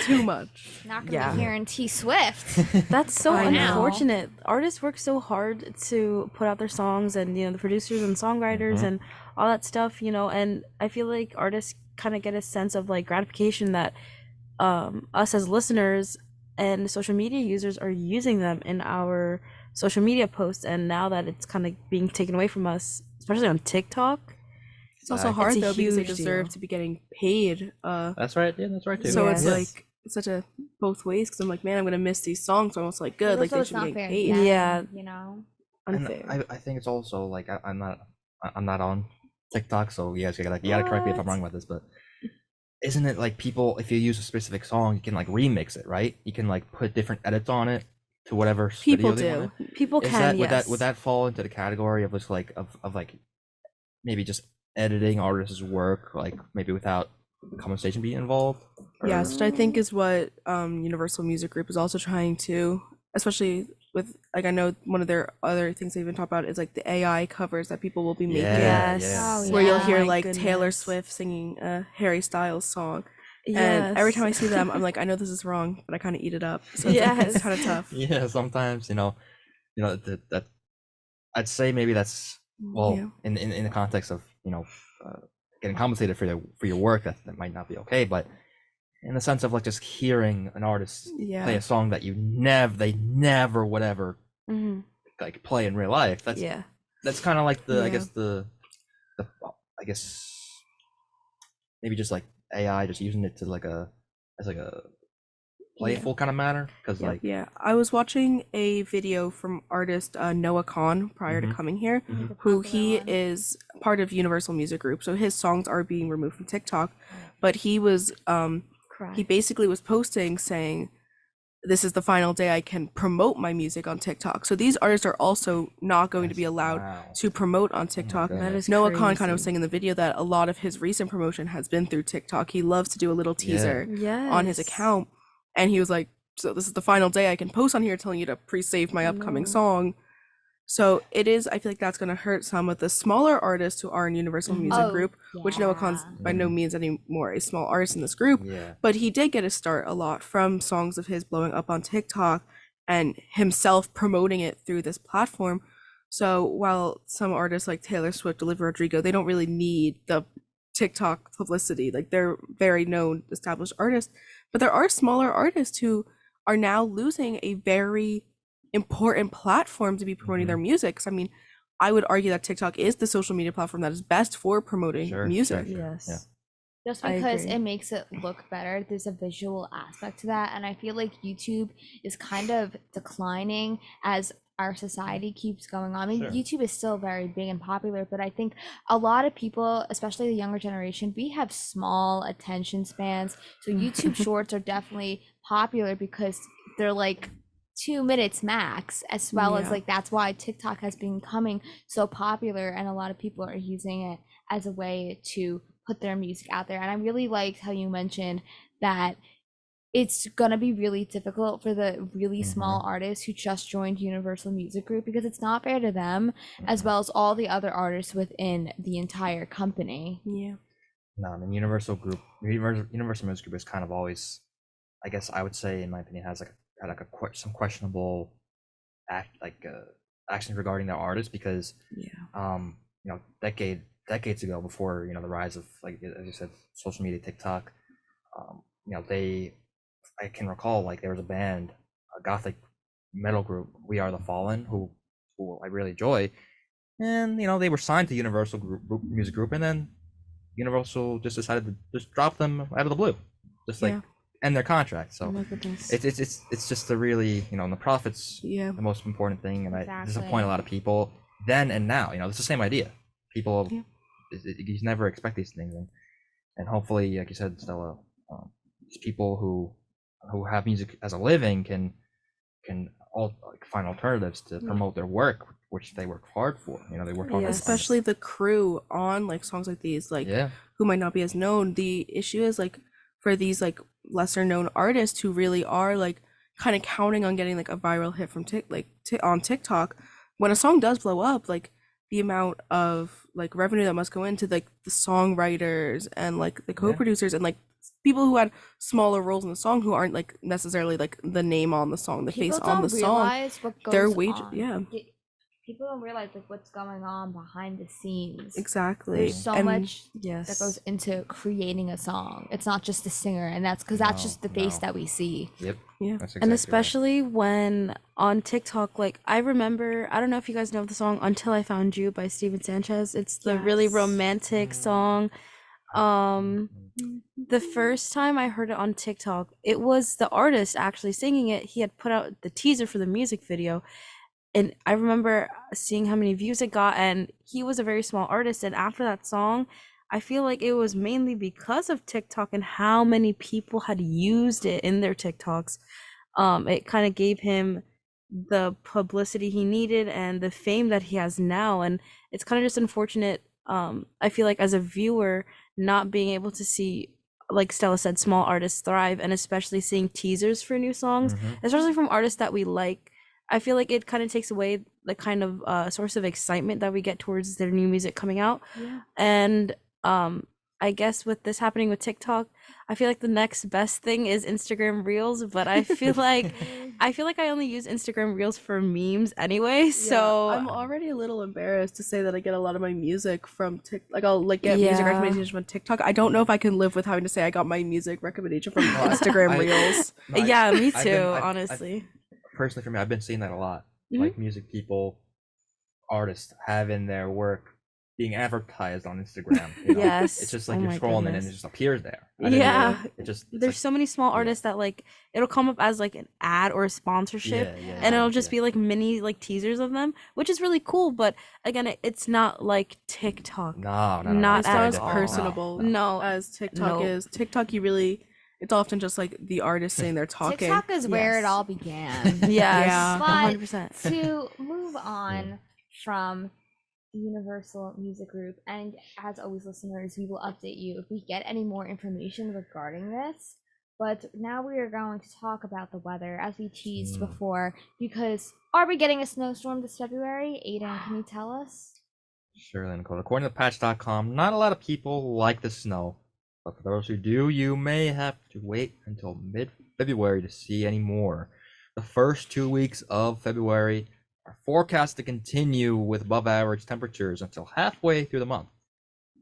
Speaker 3: Too much.
Speaker 1: Not gonna
Speaker 3: Yeah.
Speaker 1: be hearing T Swift.
Speaker 4: That's so
Speaker 3: I know.
Speaker 4: unfortunate. Artists work so hard to put out their songs, and the producers and songwriters and all that stuff, and I feel like artists kind of get a sense of like gratification that us as listeners and social media users are using them in our social media posts, and now that it's kind of being taken away from us, especially on TikTok.
Speaker 3: It's also
Speaker 2: It's
Speaker 3: hard
Speaker 4: a
Speaker 3: though because they
Speaker 4: huge
Speaker 3: deserve
Speaker 4: deal.
Speaker 3: to be getting paid.
Speaker 2: that's right. Yeah, that's right too.
Speaker 3: So
Speaker 4: Yeah.
Speaker 3: it's
Speaker 2: Yes.
Speaker 3: like it's such a both ways because I'm like, man, I'm gonna miss these songs. So I'm also like, good, like
Speaker 1: Also,
Speaker 3: they
Speaker 1: it's
Speaker 3: should be
Speaker 1: not
Speaker 3: getting
Speaker 1: fair to
Speaker 3: paid.
Speaker 1: them,
Speaker 4: Yeah.
Speaker 1: you know.
Speaker 2: And
Speaker 4: Unfair.
Speaker 2: I think it's also like I'm not on TikTok, so you guys gotta correct me if I'm wrong about this, but isn't it like people, if you use a specific song, you can like remix it, right? You can like put different edits on it to whatever
Speaker 3: People
Speaker 2: video they
Speaker 3: do.
Speaker 2: want.
Speaker 4: People
Speaker 2: Is
Speaker 4: can,
Speaker 2: that
Speaker 4: yes.
Speaker 2: would that fall into the category of just like of like maybe just editing artists' work, like maybe without compensation being involved?
Speaker 3: Yes, which I think is what Universal Music Group is also trying to, especially with like I know one of their other things they even talk about is like the AI covers that people will be making.
Speaker 2: Yeah,
Speaker 4: Yes.
Speaker 2: yeah.
Speaker 1: Oh,
Speaker 3: Where you'll
Speaker 1: yeah.
Speaker 3: hear
Speaker 4: My
Speaker 3: like Taylor
Speaker 4: goodness.
Speaker 3: Swift singing a Harry Styles song.
Speaker 4: Yes.
Speaker 3: And every time I see them, I'm like, I know this is wrong, but I kind of eat it up. So it's, like,
Speaker 4: Yes.
Speaker 3: it's kind of tough.
Speaker 2: Yeah, sometimes that I'd say maybe that's well
Speaker 3: Yeah.
Speaker 2: in the context of getting compensated for your work, that might not be okay, but in the sense of like just hearing an artist
Speaker 3: Yeah.
Speaker 2: play a song that they never would ever
Speaker 4: Mhm.
Speaker 2: like play in real life,
Speaker 4: Yeah.
Speaker 2: that's kind of like I
Speaker 3: Yeah.
Speaker 2: guess the I guess maybe just like AI just using it to like as like a playful kind of manner, because
Speaker 3: Yep,
Speaker 2: like
Speaker 3: yeah. I was watching a video from artist Noah Kahn prior to
Speaker 2: Mhm.
Speaker 3: coming here,
Speaker 2: Mhm.
Speaker 1: The
Speaker 3: who
Speaker 1: popular
Speaker 3: he
Speaker 1: one.
Speaker 3: is part of Universal Music Group. So his songs are being removed from TikTok, but he was he basically was posting saying, "This is the final day I can promote my music on TikTok." So these artists are also not going to be allowed
Speaker 2: Wow.
Speaker 3: to promote on TikTok.
Speaker 2: goodness.
Speaker 4: That is
Speaker 3: Noah Kahn kind of was
Speaker 4: crazy.
Speaker 3: saying in the video that a lot of his recent promotion has been through TikTok. He loves to do a little
Speaker 2: Yeah.
Speaker 3: teaser on his
Speaker 4: Yes.
Speaker 3: account, and he was like, so this is the final day I can post on here telling you to pre-save my upcoming
Speaker 4: No.
Speaker 3: song. So it is, I feel like that's going to hurt some of the smaller artists who are in Universal
Speaker 4: Mhm.
Speaker 3: Music
Speaker 1: Oh,
Speaker 3: Group, which Noah Kahn's
Speaker 1: yeah.
Speaker 3: by no means anymore a small artist in this group,
Speaker 2: Yeah.
Speaker 3: but he did get a start a lot from songs of his blowing up on TikTok and himself promoting it through this platform. So while some artists like Taylor Swift, Olivia Rodrigo, they don't really need the TikTok publicity, like they're very known established artists, but there are smaller artists who are now losing a very important platform to be promoting their music. 'Cause I mean, I would argue that TikTok is the social media platform that is best for promoting
Speaker 2: Sure,
Speaker 3: music.
Speaker 2: sure.
Speaker 4: Yes.
Speaker 2: Yeah.
Speaker 1: Just
Speaker 4: I
Speaker 1: because
Speaker 4: agree.
Speaker 1: it makes it look better, there's a visual aspect to that, and I feel like YouTube is kind of declining as our society keeps going on. I mean,
Speaker 2: Sure.
Speaker 1: YouTube is still very big and popular, but I think a lot of people, especially the younger generation, we have small attention spans. So YouTube Shorts are definitely popular because they're like 2 minutes max, as well as
Speaker 3: Yeah.
Speaker 1: like that's why TikTok has been becoming so popular, and a lot of people are using it as a way to put their music out there. And I really liked how you mentioned that it's gonna be really difficult for the really small artists who just joined Universal Music Group, because it's not fair to them as well as all the other artists within the entire company.
Speaker 3: Yeah.
Speaker 2: No, I mean Universal Music Group is kind of always, I guess I would say, in my opinion, had some questionable actions regarding their artists, because
Speaker 3: Yeah.
Speaker 2: decades ago, before the rise of, like as you said, social media, TikTok, I can recall like there was a band, a gothic metal group, We Are the Fallen, who I really enjoy, and they were signed to Music Group, and then Universal just decided to just drop them out of the blue, just like
Speaker 3: Yeah.
Speaker 2: end their contract. So
Speaker 4: Oh my goodness.
Speaker 2: it's just the really the profits
Speaker 3: Yeah.
Speaker 2: the most important thing, and I
Speaker 1: Exactly.
Speaker 2: disappoint a lot of people then and now. It's the same idea. People,
Speaker 3: Yeah.
Speaker 2: you never expect these things, and hopefully, like you said, Stella, these people who have music as a living can all like find alternatives to promote their work, which they work hard for. They work hard.
Speaker 4: Yes.
Speaker 3: Especially the crew on like songs like these, like
Speaker 2: Yeah.
Speaker 3: who might not be as known. The issue is like for these like lesser known artists who really are like kind of counting on getting like a viral hit from on TikTok. When a song does blow up, like the amount of like revenue that must go into like the songwriters and like the
Speaker 2: Yeah.
Speaker 3: co-producers and like people who had smaller roles in the song who aren't like necessarily like the name on the song, the face
Speaker 1: People
Speaker 3: on the
Speaker 1: don't
Speaker 3: song.
Speaker 1: realize what
Speaker 3: Their
Speaker 1: goes
Speaker 3: wage,
Speaker 1: on.
Speaker 3: yeah,
Speaker 1: People don't realize like what's going on behind the scenes.
Speaker 3: exactly.
Speaker 1: There's so
Speaker 3: And
Speaker 1: much that
Speaker 4: Yes.
Speaker 1: goes into creating a song. It's not just the singer, and that's because that's
Speaker 2: No,
Speaker 1: just the face
Speaker 2: no.
Speaker 1: that we see.
Speaker 2: Yep.
Speaker 3: yeah,
Speaker 2: That's
Speaker 4: And
Speaker 2: exactly right.
Speaker 4: especially when on TikTok, like I remember, I don't know if you guys know the song "Until I Found You" by Steven Sanchez. It's the really
Speaker 1: Yes.
Speaker 4: romantic song. The first time I heard it on TikTok, it was the artist actually singing it. He had put out the teaser for the music video, and I remember seeing how many views it got, and he was a very small artist. And after that song, I feel like it was mainly because of TikTok and how many people had used it in their TikToks. It kind of gave him the publicity he needed and the fame that he has now. And it's kind of just unfortunate, I feel like as a viewer, not being able to see, like Stella said, small artists thrive, and especially seeing teasers for new songs,
Speaker 2: Mhm.
Speaker 4: especially from artists that we like. I feel like it kind of takes away the kind of source of excitement that we get towards their new music coming out.
Speaker 1: Yeah.
Speaker 4: And I guess with this happening with TikTok, I feel like the next best thing is Instagram Reels, but I feel like I only use Instagram Reels for memes anyway. So
Speaker 3: I'm already a little embarrassed to say that I get a lot of my music from like I'll like get music
Speaker 4: Yeah.
Speaker 3: recommendations from TikTok. I don't know if I can live with having to say I got my music recommendation from Instagram
Speaker 2: I-
Speaker 3: Reels.
Speaker 2: No, I-
Speaker 4: yeah, me
Speaker 2: I've
Speaker 4: too,
Speaker 2: been- I've-
Speaker 4: honestly.
Speaker 2: Personally, for me, I've been seeing that a lot.
Speaker 4: Mhm.
Speaker 2: Like music people, artists having their work being advertised on Instagram. You know?
Speaker 4: Yes.
Speaker 2: It's just
Speaker 4: Oh
Speaker 2: like you're
Speaker 4: my
Speaker 2: scrolling and
Speaker 4: goodness.
Speaker 2: it just appears there. I didn't
Speaker 4: Yeah.
Speaker 2: really- it just it's
Speaker 4: There's
Speaker 2: like-
Speaker 4: so many small
Speaker 2: yeah.
Speaker 4: artists that like it'll come up as like an ad or a sponsorship,
Speaker 2: Yeah,
Speaker 4: and
Speaker 2: yeah,
Speaker 4: it'll just
Speaker 2: yeah.
Speaker 4: be like mini like teasers of them, which is really cool. But again, it's not like TikTok.
Speaker 2: No,
Speaker 4: Not
Speaker 3: It's
Speaker 4: at
Speaker 3: not as
Speaker 4: all.
Speaker 3: personable
Speaker 4: No.
Speaker 3: as TikTok
Speaker 4: No.
Speaker 3: is. TikTok, you really, it's often just like the artist saying they're talking.
Speaker 1: TikTok is where it
Speaker 4: Yes.
Speaker 1: all began.
Speaker 4: Yes,
Speaker 3: Yeah.
Speaker 4: 100%.
Speaker 1: To move on from the Universal Music Group, and as always, listeners, we will update you if we get any more information regarding this. But now we are going to talk about the weather, as we teased before, because are we getting a snowstorm this February? Aiden, can you tell us?
Speaker 2: Sure, then, Nicole. According to Patch.com, not a lot of people like the snow, but for those who do, you may have to wait until mid-February to see any more. The first 2 weeks of February are forecast to continue with above-average temperatures until halfway through the month.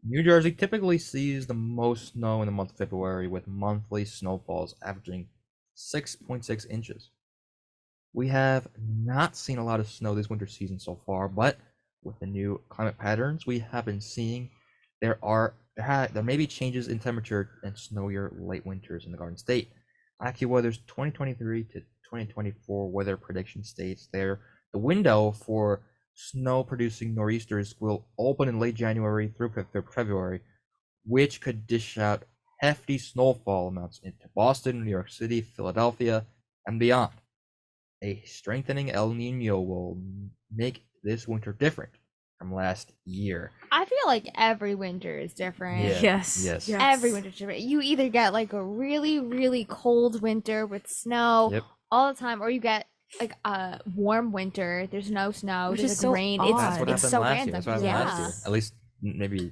Speaker 2: New Jersey typically sees the most snow in the month of February, with monthly snowfalls averaging 6.6 inches. We have not seen a lot of snow this winter season so far, but with the new climate patterns we have been seeing, there may be changes in temperature and snowier late winters in the Garden State. AccuWeather's 2023 to 2024 weather prediction states the window for snow-producing nor'easters will open in late January through February, which could dish out hefty snowfall amounts into Boston, New York City, Philadelphia, and beyond. A strengthening El Nino will make this winter different from last year.
Speaker 1: I feel like every winter is different.
Speaker 2: Yeah.
Speaker 4: Yes.
Speaker 2: Yes.
Speaker 3: Yeah.
Speaker 1: Every winter's different. You either get like a really, really cold winter with snow
Speaker 2: Yep.
Speaker 1: all the time, or you get like a warm winter. There's no snow.
Speaker 4: Which
Speaker 1: there's
Speaker 4: is
Speaker 1: like
Speaker 4: so
Speaker 1: rain.
Speaker 4: odd.
Speaker 2: That's what
Speaker 1: It's
Speaker 2: happened
Speaker 1: so
Speaker 2: last year.
Speaker 1: random.
Speaker 2: That's what happened last year. At least maybe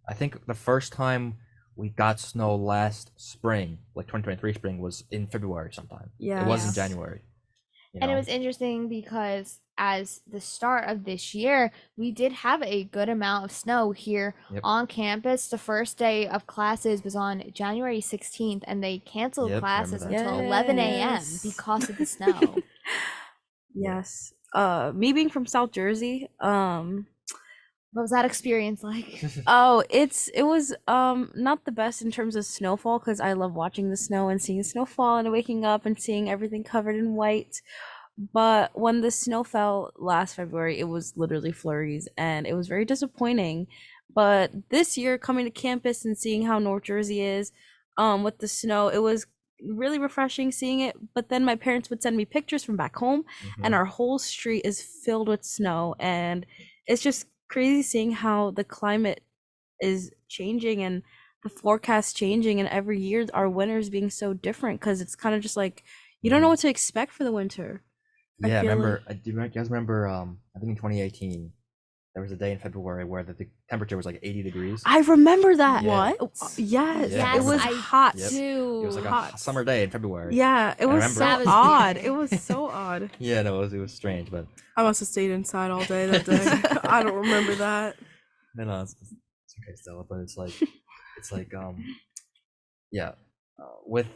Speaker 2: I think the first time we got snow last spring, like 2023 spring, was in February sometime. It was in
Speaker 4: Yes.
Speaker 2: January. You
Speaker 1: And it
Speaker 2: know?
Speaker 1: was interesting because as the start of this year, we did have a good amount of snow here
Speaker 2: Yep.
Speaker 1: on campus. The first day of classes was on January 16th, and they canceled
Speaker 2: Yep, remember
Speaker 1: classes
Speaker 2: that.
Speaker 1: until 11 a.m.
Speaker 4: Yes.
Speaker 1: because of the snow.
Speaker 4: Yes. Me being from South Jersey,
Speaker 1: What was that experience like?
Speaker 4: oh, it was not the best in terms of snowfall, because I love watching the snow and seeing the snow fall and waking up and seeing everything covered in white. But when the snow fell last February, it was literally flurries, and it was very disappointing. But this year, coming to campus and seeing how North Jersey is, with the snow, it was really refreshing seeing it. But then my parents would send me pictures from back home, and our whole street is filled with snow, and it's just crazy seeing how the climate is changing and the forecast changing, and every year our winters being so different, because it's kind of just like You don't know what to expect for the winter.
Speaker 2: Yeah,
Speaker 3: feel
Speaker 2: do you guys remember, I think in 2018, there was a day in February where the temperature was like 80 degrees.
Speaker 4: I remember that.
Speaker 2: Yeah.
Speaker 3: What?
Speaker 4: Yes,
Speaker 2: Yeah,
Speaker 4: it was
Speaker 1: I
Speaker 4: hot.
Speaker 2: Yep.
Speaker 1: do.
Speaker 2: It was like a
Speaker 4: Hot.
Speaker 2: summer day in February.
Speaker 4: Yeah, it
Speaker 2: I
Speaker 4: was
Speaker 2: remember-
Speaker 4: so
Speaker 1: That was
Speaker 4: odd.
Speaker 1: weird.
Speaker 4: It was so odd.
Speaker 2: Yeah, no, it was strange, but
Speaker 3: I must have stayed inside all day that day. I don't remember that.
Speaker 2: no, it's okay, Stella. But it's like yeah, with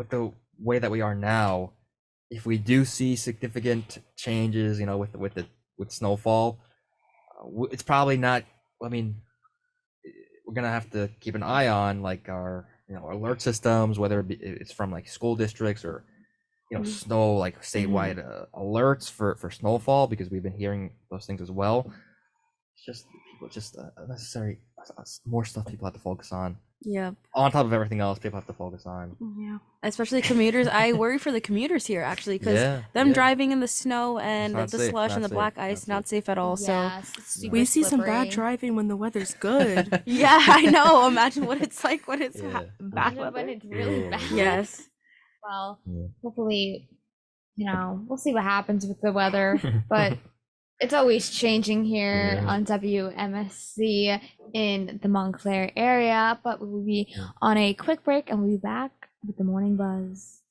Speaker 2: the way that we are now, if we do see significant changes, with snowfall, it's probably not. I mean, we're gonna have to keep an eye on like our alert systems, whether it's from like school districts or snow like statewide alerts for snowfall, because we've been hearing those things as well. It's just unnecessary more stuff people have to focus on.
Speaker 4: Yeah.
Speaker 2: On top of everything else, people have to focus on.
Speaker 4: Yeah. Especially commuters. I worry for the commuters here actually, because them
Speaker 2: yeah.
Speaker 4: driving in the snow and
Speaker 2: not
Speaker 4: the
Speaker 2: safe,
Speaker 4: slush
Speaker 2: not
Speaker 4: and the
Speaker 2: safe,
Speaker 4: black
Speaker 2: not
Speaker 4: ice,
Speaker 2: safe.
Speaker 4: not safe at all.
Speaker 1: Yes, it's super
Speaker 3: We see some bad
Speaker 1: slippery.
Speaker 3: driving when the weather's good.
Speaker 4: So yeah, I know. Imagine what it's like when it's
Speaker 2: Yeah.
Speaker 4: bad
Speaker 1: Imagine when
Speaker 4: weather.
Speaker 1: it's really
Speaker 2: Ooh.
Speaker 1: bad.
Speaker 4: Yes.
Speaker 1: Well,
Speaker 2: Yeah.
Speaker 1: hopefully, we'll see what happens with the weather, but it's always changing here
Speaker 2: Yeah.
Speaker 1: on WMSC in the Montclair area. But we'll be
Speaker 2: Yeah.
Speaker 1: on a quick break and we'll be back with the morning buzz.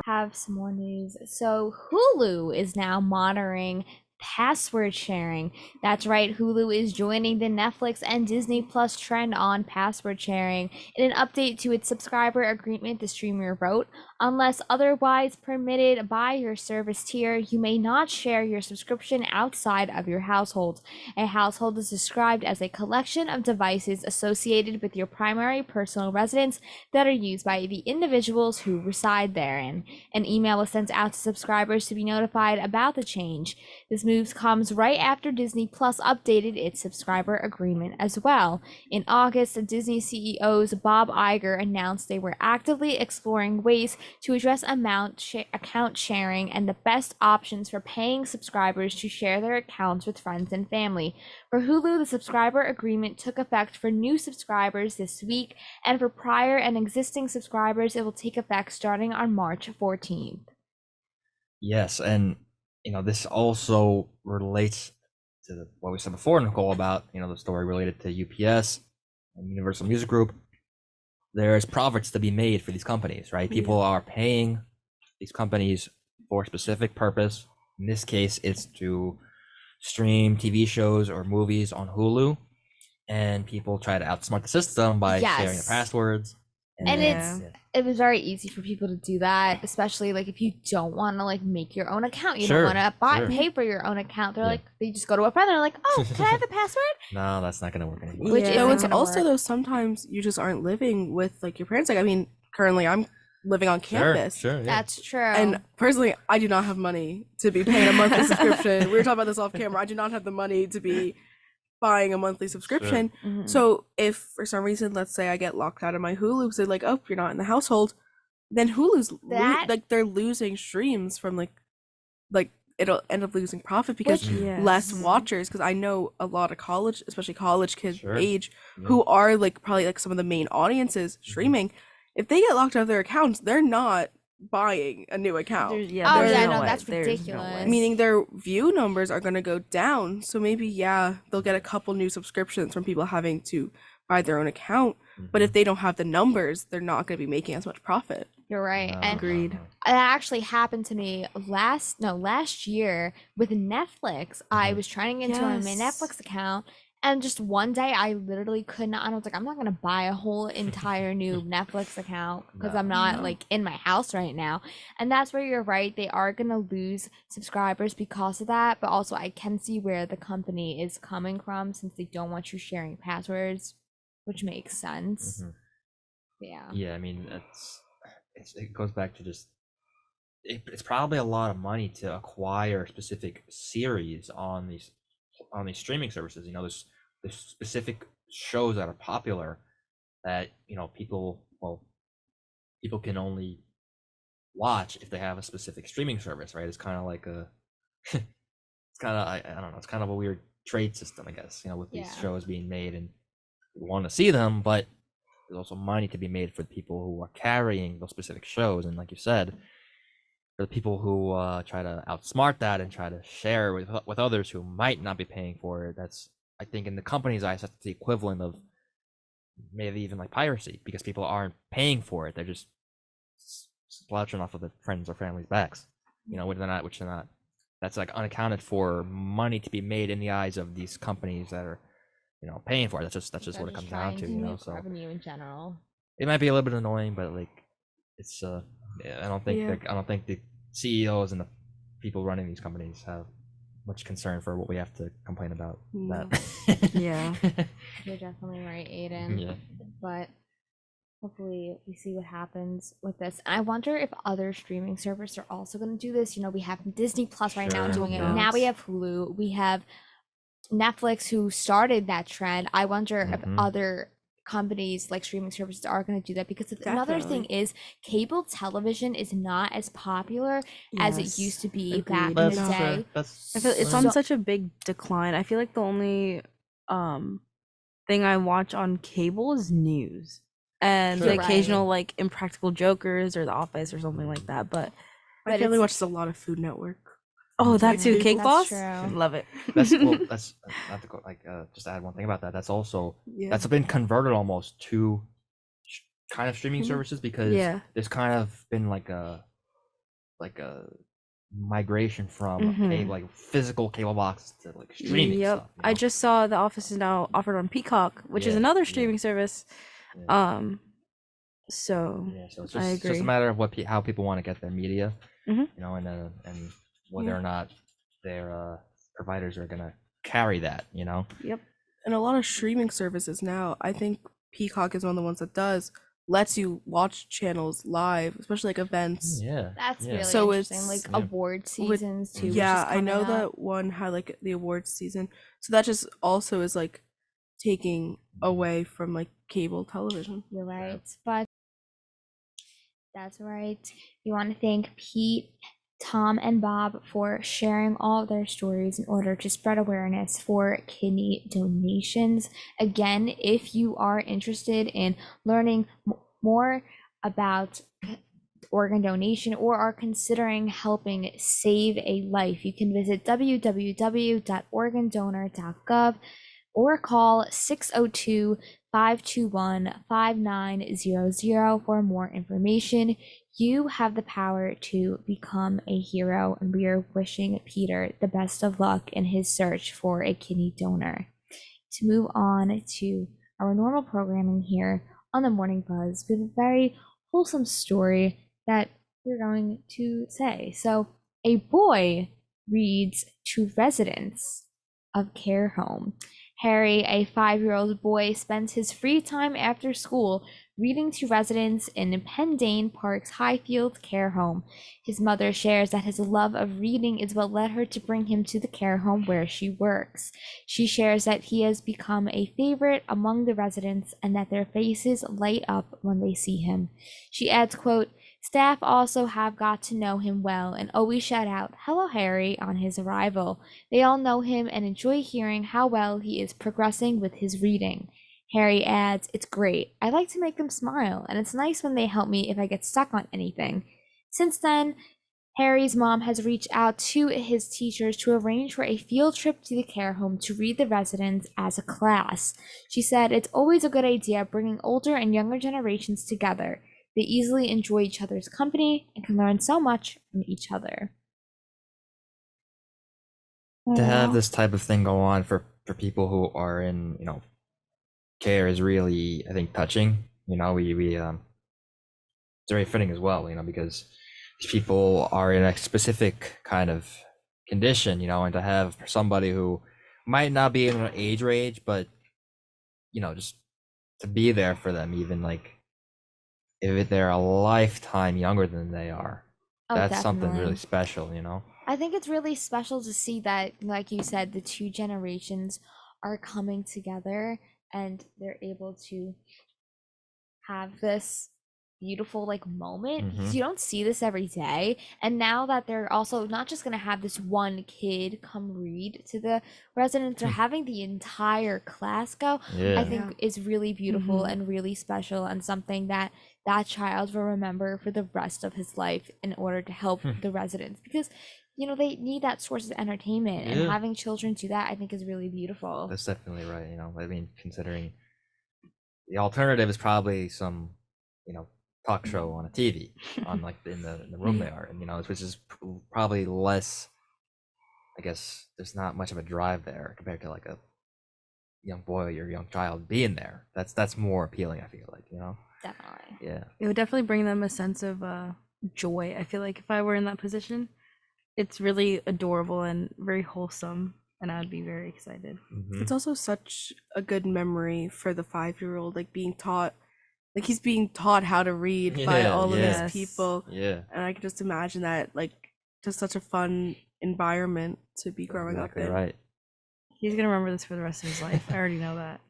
Speaker 1: Have some more news. So Hulu is now monitoring password sharing. That's right, Hulu is joining the Netflix and Disney Plus trend on password sharing. In an update to its subscriber agreement, the streamer wrote, "Unless otherwise permitted by your service tier, you may not share your subscription outside of your household. A household is described as a collection of devices associated with your primary personal residence that are used by the individuals who reside therein." An email was sent out to subscribers to be notified about the change. This move comes right after Disney Plus updated its subscriber agreement as well. In August, Disney CEOs Bob Iger announced they were actively exploring ways to address account sharing and the best options for paying subscribers to share their accounts with friends and family. For Hulu, the subscriber agreement took effect for new subscribers this week, and for prior and existing subscribers, it will take effect starting on March 14th.
Speaker 2: Yes, and this also relates to what we said before, Nicole, about the story related to UPS and Universal Music Group. There's profits to be made for these companies, right? People are paying these companies for a specific purpose. In this case, it's to stream TV shows or movies on Hulu, and people try to outsmart the system by sharing the
Speaker 1: Yes.
Speaker 2: passwords.
Speaker 1: And
Speaker 4: Yeah.
Speaker 1: it was very easy for people to do that, especially like if you don't want to like make your own account, you
Speaker 2: Sure,
Speaker 1: don't want to
Speaker 2: sure.
Speaker 1: pay for your own account. They're
Speaker 2: Yeah.
Speaker 1: like, they just go to a friend. They're like, "Oh, can I have the password?"
Speaker 2: No, that's not going to work anymore.
Speaker 1: Which
Speaker 4: Yeah.
Speaker 3: Though
Speaker 1: isn't
Speaker 3: it's
Speaker 1: gonna
Speaker 3: also
Speaker 1: work.
Speaker 3: though sometimes you just aren't living with like your parents. Like I mean, currently I'm living on campus.
Speaker 2: Sure, yeah.
Speaker 1: That's true.
Speaker 3: And personally, I do not have money to be paying a monthly subscription. We were talking about this off camera. I do not have the money to be buying a monthly subscription.
Speaker 4: Mhm.
Speaker 3: So if for some reason, let's say I get locked out of my Hulu because they're like, oh, you're not in the household, then Hulu's
Speaker 1: That-
Speaker 3: like they're losing streams from like it'll end up losing profit because
Speaker 1: Which-
Speaker 4: Yes.
Speaker 3: less watchers. Because I know a lot of college, especially college kids
Speaker 2: Sure.
Speaker 3: age,
Speaker 2: Yeah.
Speaker 3: who are like probably like some of the main audiences streaming. If they get locked out of their accounts, they're not buying a new account.
Speaker 4: There's,
Speaker 1: Oh,
Speaker 4: there's
Speaker 1: yeah,
Speaker 4: no
Speaker 1: no,
Speaker 4: way.
Speaker 1: that's
Speaker 4: There's no
Speaker 1: ridiculous.
Speaker 4: way.
Speaker 3: Meaning their view numbers are going to go down. So maybe, yeah, they'll get a couple new subscriptions from people having to buy their own account. But if they don't have the numbers, they're not going to be making as much profit.
Speaker 1: You're right.
Speaker 2: No,
Speaker 1: And
Speaker 4: Agreed.
Speaker 2: no.
Speaker 1: that actually happened to me last year with Netflix. I
Speaker 2: Mhm.
Speaker 1: was trying to get into my
Speaker 4: Yes.
Speaker 1: Netflix account, and just one day I literally could not. And I was like, I'm not gonna buy a whole entire new Netflix account because I'm not
Speaker 3: No.
Speaker 1: like in my house right now. And that's where you're right. They are gonna lose subscribers because of that. But also, I can see where the company is coming from since they don't want you sharing passwords, which makes sense.
Speaker 2: Mhm.
Speaker 1: Yeah.
Speaker 2: Yeah, I mean, it goes back to just it's probably a lot of money to acquire specific series on these streaming services. There's specific shows that are popular that people can only watch if they have a specific streaming service, right? It's kind of like it's kind of I don't know, it's kind of a weird trade system, I guess, with these
Speaker 1: Yeah.
Speaker 2: shows being made, and we want to see them, but there's also money to be made for the people who are carrying those specific shows. And like you said, for the people who try to outsmart that and try to share with others who might not be paying for it, that's, I think, in the company's eyes, that's the equivalent of maybe even like piracy, because people aren't paying for it; they're just slouching off of their friends or family's backs, which they're not. That's like unaccounted for money to be made in the eyes of these companies that are, paying for it. That's just
Speaker 1: They're
Speaker 2: what it
Speaker 1: just
Speaker 2: comes down
Speaker 1: trying
Speaker 2: to,
Speaker 1: make
Speaker 2: So
Speaker 1: revenue in general.
Speaker 2: it might be a little bit annoying, but like it's yeah, I don't think
Speaker 3: Yeah.
Speaker 2: I don't think the CEOs and the people running these companies have much concern for what we have to complain about.
Speaker 3: No.
Speaker 2: That.
Speaker 4: Yeah.
Speaker 1: You're definitely right, Aiden.
Speaker 2: Yeah.
Speaker 1: But hopefully we see what happens with this. And I wonder if other streaming services are also going to do this. We have Disney Plus right now
Speaker 2: Sure,
Speaker 1: doing it.
Speaker 2: yeah.
Speaker 1: Now we have Hulu. We have Netflix who started that trend. I wonder if
Speaker 2: Mhm.
Speaker 1: other companies like streaming services are going to do that, because another thing
Speaker 3: Definitely.
Speaker 1: is cable television is not as popular as it
Speaker 3: Yes.
Speaker 1: used to be back in
Speaker 3: Agreed.
Speaker 1: the
Speaker 3: No.
Speaker 1: day.
Speaker 2: That's
Speaker 4: I feel it's
Speaker 1: So-
Speaker 4: on such a big decline. I feel like the only thing I watch on cable is news and the
Speaker 2: Sure.
Speaker 4: occasional
Speaker 1: Right.
Speaker 4: like Impractical Jokers or The Office or something like that. But
Speaker 3: My
Speaker 1: But
Speaker 3: family
Speaker 1: it's-
Speaker 3: watches a lot of Food Network.
Speaker 4: oh, that too,
Speaker 3: That's
Speaker 4: Cake Boss,
Speaker 1: true.
Speaker 4: love it.
Speaker 2: that's not to go like just to add one thing about that. That's also
Speaker 3: Yeah.
Speaker 2: that's been converted almost to kind of streaming
Speaker 3: Mhm.
Speaker 2: services, because
Speaker 4: Yeah.
Speaker 2: there's kind of been like a migration from
Speaker 4: Mhm.
Speaker 2: cable, like physical cable box to like streaming
Speaker 4: Yep.
Speaker 2: stuff.
Speaker 4: I just saw The Office is now offered on Peacock, which is
Speaker 2: Yeah,
Speaker 4: another
Speaker 2: yeah.
Speaker 4: streaming service.
Speaker 2: Yeah.
Speaker 4: So
Speaker 2: Yeah, so it's
Speaker 4: I
Speaker 2: just
Speaker 4: agree.
Speaker 2: a matter of how people want to get their media,
Speaker 4: Mhm.
Speaker 2: and whether
Speaker 3: Yeah.
Speaker 2: or not their providers are gonna carry that.
Speaker 4: Yep.
Speaker 3: And a lot of streaming services now, I think Peacock is one of the ones that lets you watch channels live, especially like events.
Speaker 2: Yeah,
Speaker 1: That's
Speaker 2: yeah.
Speaker 1: really
Speaker 3: So
Speaker 1: interesting.
Speaker 3: it's-
Speaker 1: Like
Speaker 2: Yeah.
Speaker 1: award
Speaker 3: With-
Speaker 1: seasons too. which
Speaker 3: Yeah,
Speaker 1: is
Speaker 3: I know
Speaker 1: coming up.
Speaker 3: that one had like the awards season. So that just also is like taking away from like cable television.
Speaker 1: You're right. But that's right. We want to thank Pete, Tom, and Bob for sharing all of their stories in order to spread awareness for kidney donations. Again, if you are interested in learning more about organ donation or are considering helping save a life, you can visit www.organdonor.gov or call 602-521-5900 for more information. You have the power to become a hero, and we are wishing Peter the best of luck in his search for a kidney donor. To move on to our normal programming here on the Morning Buzz, we have a very wholesome story that we're going to say. So, a boy reads to residents of care home. Harry, a 5-year-old boy, spends his free time after school reading to residents in Pendane Park's Highfield Care Home. His mother shares that his love of reading is what led her to bring him to the care home where she works. She shares that he has become a favorite among the residents and that their faces light up when they see him. She adds, quote, "Staff also have got to know him well and always shout out, 'Hello, Harry,' on his arrival. They all know him and enjoy hearing how well he is progressing with his reading." Harry adds, "It's great. I like to make them smile, and it's nice when they help me if I get stuck on anything." Since then, Harry's mom has reached out to his teachers to arrange for a field trip to the care home to read the residents as a class. She said, "It's always a good idea bringing older and younger generations together. They easily enjoy each other's company and can learn so much from each other."
Speaker 2: To have
Speaker 1: Aw.
Speaker 2: this type of thing go on for people who are in care is really, I think, touching. We it's very fitting as well, because these people are in a specific kind of condition, and to have somebody who might not be in an age range, but just to be there for them, even like if they're a lifetime younger than they are,
Speaker 1: Oh,
Speaker 2: that's something
Speaker 1: definitely.
Speaker 2: really special,
Speaker 1: I think it's really special to see that, like you said, the two generations are coming together and they're able to have this beautiful like moment because
Speaker 2: Mhm.
Speaker 1: you don't see this every day. And now that they're also not just going to have this one kid come read to the residents, they're having the entire class go, I
Speaker 2: Yeah.
Speaker 1: think is really beautiful
Speaker 3: Mhm.
Speaker 1: and really special, and something that that child will remember for the rest of his life in order to help the residents, because they need that source of entertainment, and
Speaker 2: Yeah.
Speaker 1: having children do that I think is really beautiful.
Speaker 2: That's definitely right. I mean, considering the alternative is probably some, talk show on a TV on like in the room they are in, which is probably less. I guess there's not much of a drive there compared to like a young boy or young child being there. That's more appealing. I feel like,
Speaker 1: Definitely.
Speaker 2: Yeah.
Speaker 4: It would definitely bring them a sense of joy. I feel like if I were in that position, it's really adorable and very wholesome, and I'd be very excited.
Speaker 2: Mhm.
Speaker 3: It's also such a good memory for the 5-year-old, like he's being taught how to read by
Speaker 2: Yeah,
Speaker 3: all of
Speaker 2: yeah.
Speaker 3: his people.
Speaker 2: Yeah.
Speaker 3: And I can just imagine that, like, just such a fun environment to be growing
Speaker 2: Exactly
Speaker 3: up in.
Speaker 2: right.
Speaker 4: He's gonna remember this for the rest of his life. I already know that.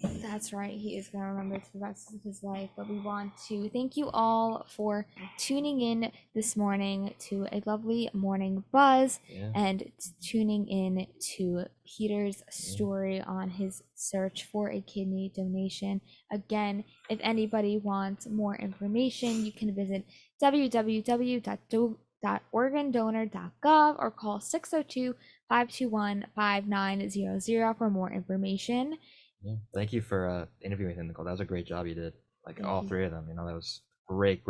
Speaker 1: That's right. He is going to remember it for the rest of his life. But we want to thank you all for tuning in this morning to a lovely morning buzz,
Speaker 2: Yeah.
Speaker 1: and tuning in to Peter's story on his search for a kidney donation. Again, if anybody wants more information, you can visit www.organdonor.gov or call 602-521-5900 for more information.
Speaker 2: Yeah. Thank you for interviewing him, Nicole. That was a great job you did. Like
Speaker 1: Thank
Speaker 2: all
Speaker 1: you.
Speaker 2: three of them. That was great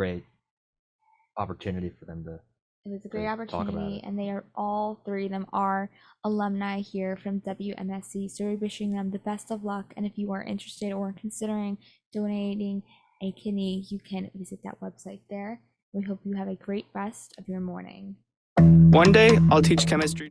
Speaker 2: opportunity for them to.
Speaker 1: It was a great
Speaker 2: talk about
Speaker 1: opportunity,
Speaker 2: it.
Speaker 1: and they are all three of them are alumni here from WMSC. So we're wishing them the best of luck. And if you are interested or considering donating a kidney, you can visit that website there. We hope you have a great rest of your morning.
Speaker 5: One day, I'll teach chemistry.